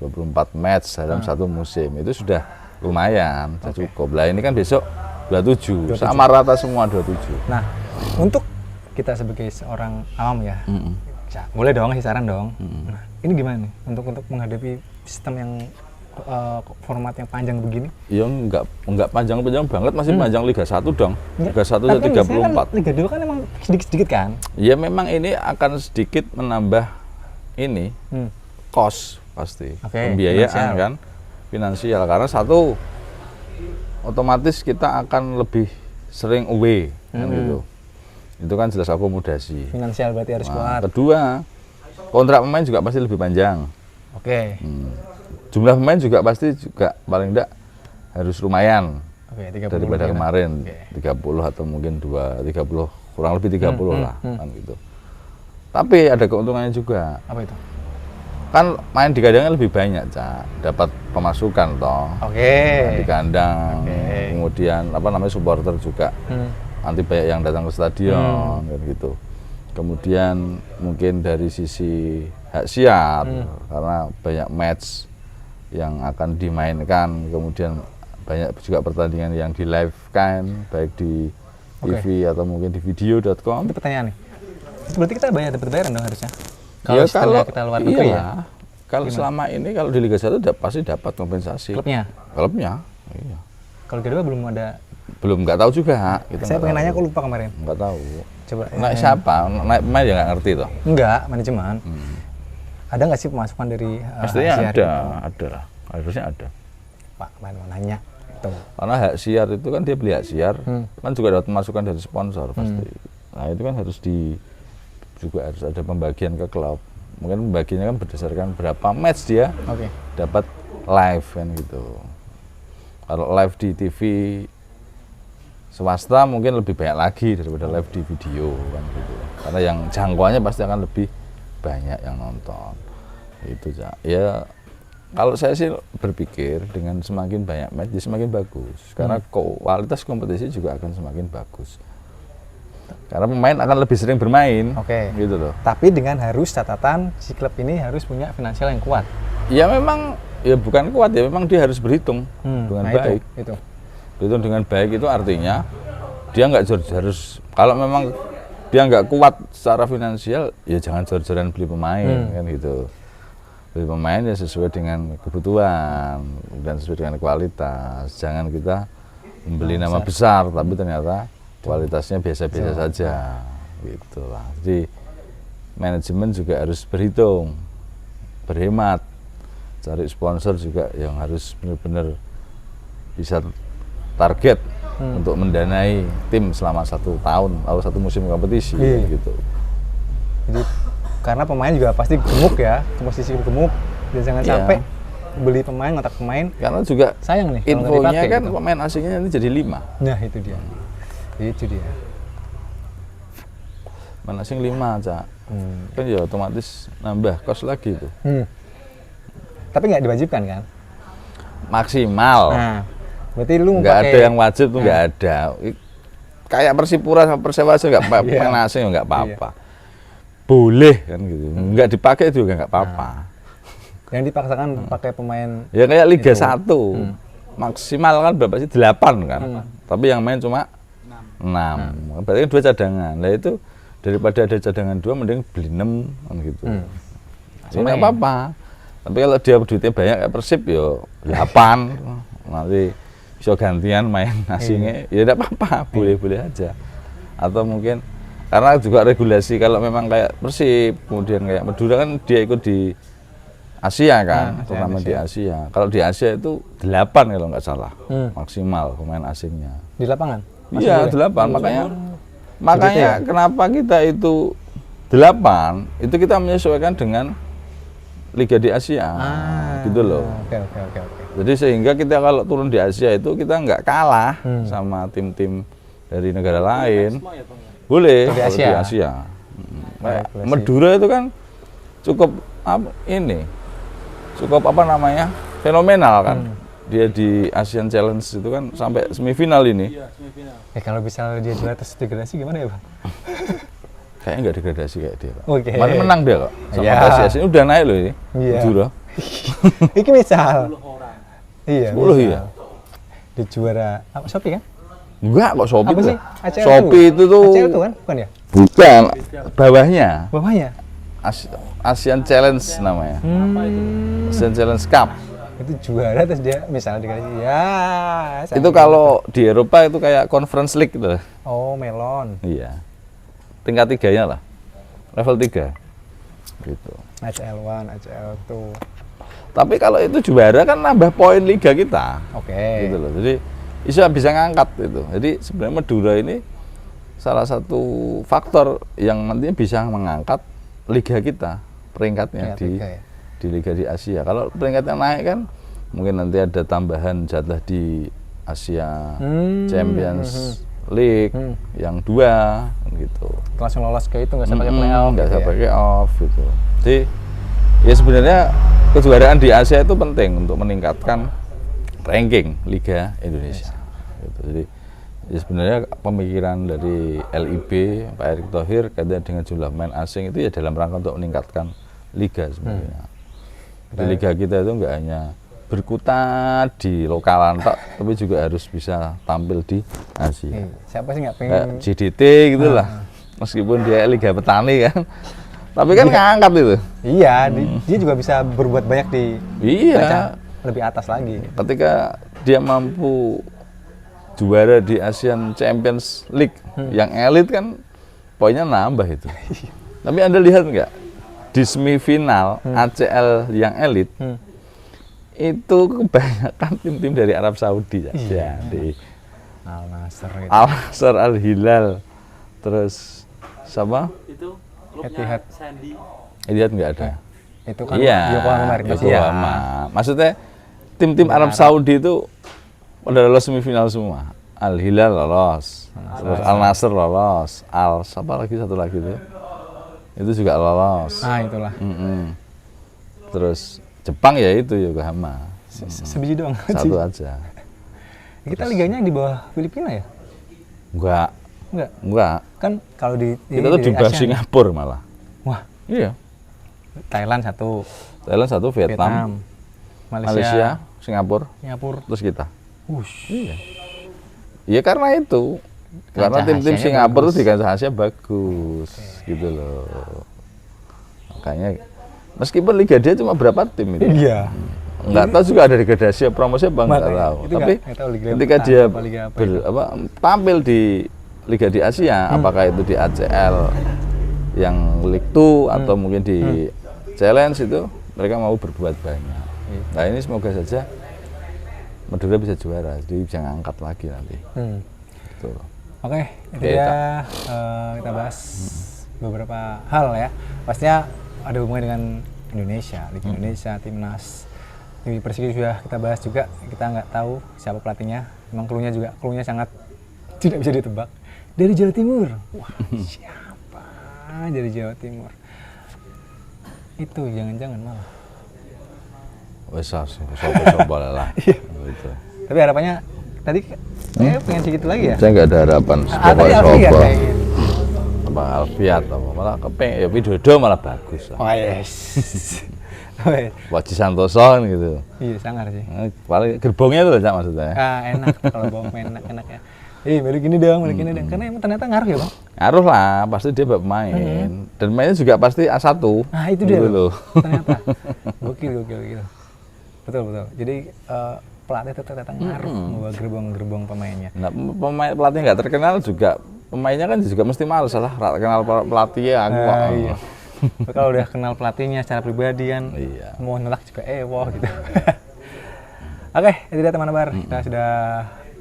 24 match dalam satu musim. Itu sudah lumayan, sudah cukup. Lah ini kan besok 27, sama rata semua 27. Nah, untuk kita sebagai seorang awam ya, boleh dong kasih saran dong. Nah, ini gimana nih untuk menghadapi sistem yang format yang panjang begini? Ya enggak panjang-panjang banget, masih panjang Liga 1 dong. Liga 1 Tapi ya kan 34. Liga 2 kan emang sedikit-sedikit kan? Ya memang ini akan sedikit menambah ini cost pasti. Pembiayaan finansial. kan, finansial, karena satu otomatis kita akan lebih sering away kan gitu. Itu kan jelas akomodasi. Finansial berarti harus kuat. Kedua, kontrak pemain juga pasti lebih panjang. Oke. Jumlah pemain juga pasti juga paling enggak harus lumayan Oke, 30 daripada mungkin. kemarin. Oke. 30 atau mungkin 30, kurang lebih 30 lah kan gitu. Tapi ada keuntungannya juga. Apa itu? Kan main di kandangnya lebih banyak, Cak. Dapat pemasukan toh. Oke. Di kandang. Oke. Kemudian apa namanya supporter juga. Nanti banyak yang datang ke stadion kan gitu. Kemudian mungkin dari sisi hak siar karena banyak match yang akan dimainkan, kemudian banyak juga pertandingan yang di live kan, baik di TV atau mungkin di video.com. Itu pertanyaan nih. Itu berarti kita dapat bayaran dong harusnya. Ya, sistemnya kita luar negeri ya. Kalau selama ini kalau di Liga 1 pasti dapat kompensasi. Klubnya. Iya. Kalau kedua belum ada. Belum, nggak tahu juga. Saya pengen nanya, aku lupa kemarin. Nggak tahu. Coba. Naik siapa? Naik pemain ya nggak ngerti toh. Enggak, manajemen. Ada nggak sih pemasukan dari Pastinya hak siar ada itu? lah. Harusnya ada. Pak, kemarin mau nanya. Tuh. Karena hak siar itu kan dia beli hak siar, kan juga dapat masukan dari sponsor pasti. Nah itu kan juga harus ada pembagian ke klub. Mungkin pembagiannya kan berdasarkan berapa match dia dapat live kan gitu. Kalau live di TV swasta mungkin lebih banyak lagi daripada live di video kan gitu. Karena yang jangkauannya pasti akan lebih banyak yang nonton. Itu ya. Kalau saya sih berpikir dengan semakin banyak match ya semakin bagus. Karena kualitas kompetisi juga akan semakin bagus. Karena pemain akan lebih sering bermain. Gitu loh. Tapi dengan harus catatan si klub ini harus punya finansial yang kuat. Ya memang ya bukan kuat ya, memang dia harus berhitung dengan baik. Itu. Berhitung dengan baik itu artinya dia nggak harus, kalau memang dia nggak kuat secara finansial ya jangan jor-joran beli pemain kan gitu. Beli pemain ya sesuai dengan kebutuhan dan sesuai dengan kualitas. Jangan kita membeli nama besar tapi ternyata kualitasnya biasa-biasa saja gitu lah. Jadi manajemen juga harus berhitung, berhemat, cari sponsor juga yang harus benar-benar bisa target untuk mendanai tim selama 1 tahun atau 1 musim kompetisi gitu. Jadi karena pemain juga pasti gemuk ya, posisi gemuk, dan jangan sampai beli pemain, ngotak pemain. Karena juga sayang nih infonya kan gitu. Pemain asingnya nanti jadi 5. Nah itu dia. Itu dia. Pemain asing 5, Cak. Kan ya otomatis nambah kos lagi tuh. Tapi nggak diwajibkan kan? Maksimal. Nah, berarti lu nggak ada yang wajib tuh, nggak ada. Kayak Persipura sama Persewa aja nggak pemain asing nggak apa-apa. Boleh kan gitu, nggak dipakai juga nggak apa-apa. Yang dipaksakan pakai pemain ya kayak Liga 1 maksimal kan berapa sih, 8 kan, tapi yang main cuma 6. Berarti kan 2 cadangan. Nah itu daripada ada cadangan 2 mending beli 6 kan gitu. Jadi nggak apa-apa. Tapi kalau dia duitnya banyak kayak Persib ya 8 nanti bisa gantian main asingnya, ya tidak apa-apa, boleh-boleh aja. Atau mungkin karena juga regulasi kalau memang kayak Persib, kemudian kayak Madura kan dia ikut di Asia kan, terutama di Asia. Kalau di Asia itu 8 kalau nggak salah, maksimal pemain asingnya. Di lapangan? Iya, 8. Makanya kenapa kita itu 8, itu kita menyesuaikan dengan Liga di Asia, gitu loh. Oke. Jadi sehingga kita kalau turun di Asia itu kita nggak kalah sama tim-tim dari negara lain. Semua ya Bang ya? Boleh Di kalau Asia. di Asia. Kayak Madura itu kan cukup cukup fenomenal kan. Dia di Asian Challenge itu kan sampai semifinal ini. Iya, semifinal. Kalau bisa dia juara terus degradasi gimana ya Bang? Kayaknya nggak degradasi kayak dia kok. Oke. Kemarin menang dia kok. Sama Iya. PSIS ini udah naik loh ini. Iya. Madura. Ini misal. 10 orang. Iya. 10 misal. iya. Di juara apa Shopee kan? Enggak kok Shopee Apa tuh. sih? ACL Shopee itu tuh ACL tuh kan? Bukan ya? bukan bawahnya. Bawahnya? Asian Challenge namanya. Apa itu? Asian Challenge Cup. Itu juara terus dia misalnya dikasih ya. Itu kalau di Eropa itu kayak Conference League gitu. Oh, melon. Iya. Tingkat 3-nya lah. Level 3. Gitu. ACL1, ACL2. Tapi kalau itu juara kan nambah poin liga kita. Oke. Gitu loh. Jadi bisa ngangkat gitu. Jadi sebenarnya Madura ini salah satu faktor yang nantinya bisa mengangkat liga kita, peringkatnya Peringkat di liga ya? di liga di Asia. Kalau peringkatnya naik kan mungkin nanti ada tambahan jatah di Asia Champions League yang 2 gitu. Langsung lolos ke itu nggak usah pakai playoff. Nggak gitu usah ya? pakai off gitu. Jadi ya sebenarnya kejuaraan di Asia itu penting untuk meningkatkan ranking Liga Indonesia. Gitu. Jadi ya sebenarnya pemikiran dari LIB Pak Erick Thohir kaitan dengan jumlah pemain asing itu ya dalam rangka untuk meningkatkan liga sebenarnya. Di liga kita itu enggak hanya berkutat di lokalan tapi juga harus bisa tampil di Asia. Siapa sih nggak pengen? Kayak JDT gitulah. Meskipun dia liga petani kan. Tapi kan ngangkat itu. Iya, dia juga bisa berbuat banyak di Iya. lebih atas lagi. Ketika dia mampu juara di Asian Champions League yang elit kan poinnya nambah itu. Tapi Anda lihat nggak di semifinal ACL yang elit itu kebanyakan tim-tim dari Arab Saudi saja. Di Al-Nassr gitu. Al-Nassr, Al-Hilal, terus sama Itu Etihad. klubnya Sandy. Etihad nggak ada. Itu kan Iya, Yokohama kemarin. Yokohama. Maksudnya tim-tim Arab Saudi itu udah lolos semifinal semua. Al-Hilal lolos, terus Al-Nassr lolos, siapa lagi satu lagi tuh? Itu juga lolos. Ah, itulah. Terus Jepang ya itu Yokohama. Sebiji doang. Satu aja. Kita liganya di bawah Filipina ya? Enggak. Enggak. Kan kalau Kita tuh di bawah ASEAN. Singapura malah. Wah, Iya. Thailand satu, Thailand satu, Vietnam, Malaysia, Singapura, terus kita. Wush. Iya. Iya karena itu. Karena Kancah tim-tim Asianya Singapura bagus. di kancah Asia bagus. Gitu loh. Makanya meskipun liga dia cuma berapa tim itu. Iya. Enggak tahu juga ada degradasi promosi apa enggak Makanya, tahu. itu Tapi nggak tahu liga ketika pertama dia apa liga apa itu. tampil di liga di Asia, apakah itu di ACL yang League 2 atau mungkin di Challenge itu mereka mau berbuat banyak. Nah ini semoga saja Madura bisa juara, jadi bisa ngangkat lagi nanti. Gitu. Oke, itu dia kita bahas beberapa hal ya. Pastinya ada hubungan dengan Indonesia, Liga Indonesia, Timnas. Di Persiki sudah kita bahas juga. Kita nggak tahu siapa pelatihnya. Memang klunya sangat tidak bisa ditebak. Dari Jawa Timur. Wah, siapa dari Jawa Timur? Itu jangan-jangan malah. Besar sih, besar lah. Gitu. Tapi harapannya tadi saya pengen sedikit lagi ya. Saya nggak ada harapan. Tadi Alfian kayak gitu. Apa Alfiat apa malah kepeng ya Widodo malah bagus lah. Oh yes. Waji Santoso kan gitu. Iya sangar sih. Paling gerbongnya itu Cak maksudnya. Enak kalau bawa enak ya. Balik gini dong. Karena emang ternyata ngaruh ya bang. Ngaruh lah, pasti dia pemain. Dan mainnya juga pasti A1. Nah itu dia loh. Ternyata. Gokil. Betul. Jadi pelatih itu ternyata ngaruh membawa gerbong-gerbong pemainnya. Nah, pemain pelatih nggak terkenal juga pemainnya kan juga mesti males lah kenal pelatih ya aku kok. Iya. Kalau udah kenal pelatihnya secara pribadi kan, Iya. mau nolak juga wah gitu. Oke, itu dia teman Bar. Kita sudah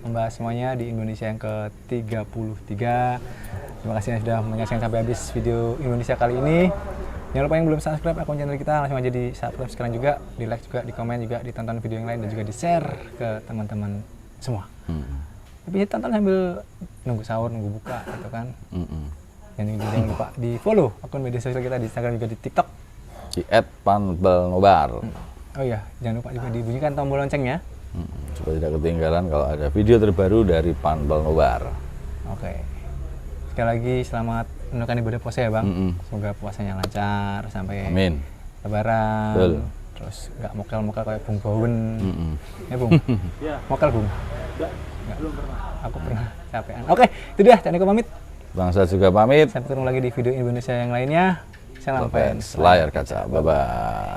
membahas semuanya di Indonesia yang ke-33. Terima kasih yang sudah menyaksikan sampai habis video Indonesia kali ini. Jangan lupa yang belum subscribe akun channel kita, langsung aja di subscribe sekarang juga, di like juga, di komen juga, ditonton video yang lain dan juga di share ke teman-teman semua. Tapi tonton sambil nunggu sahur, nunggu buka gitu kan. Dan jangan lupa di follow akun media sosial kita di Instagram juga di TikTok Di @panbelnobar. Oh iya, jangan lupa juga dibunyikan tombol loncengnya. Supaya tidak ketinggalan kalau ada video terbaru dari Panbelnobar. Oke. Sekali lagi selamat menunaikan ibadah puasa ya Bang. Semoga puasanya lancar sampai Amin. Lebaran. Betul. Terus nggak mokel-mokel kayak Bung Bowen. Ya Bung. Ya, Mokel Bung. enggak, belum pernah. Aku pernah capean. Oke, itu dia. Jangan lupa pamit. Bangsa juga pamit. Sampai ketemu lagi di video Indonesia yang lainnya. Salam fans. Layar kaca. Bye-bye.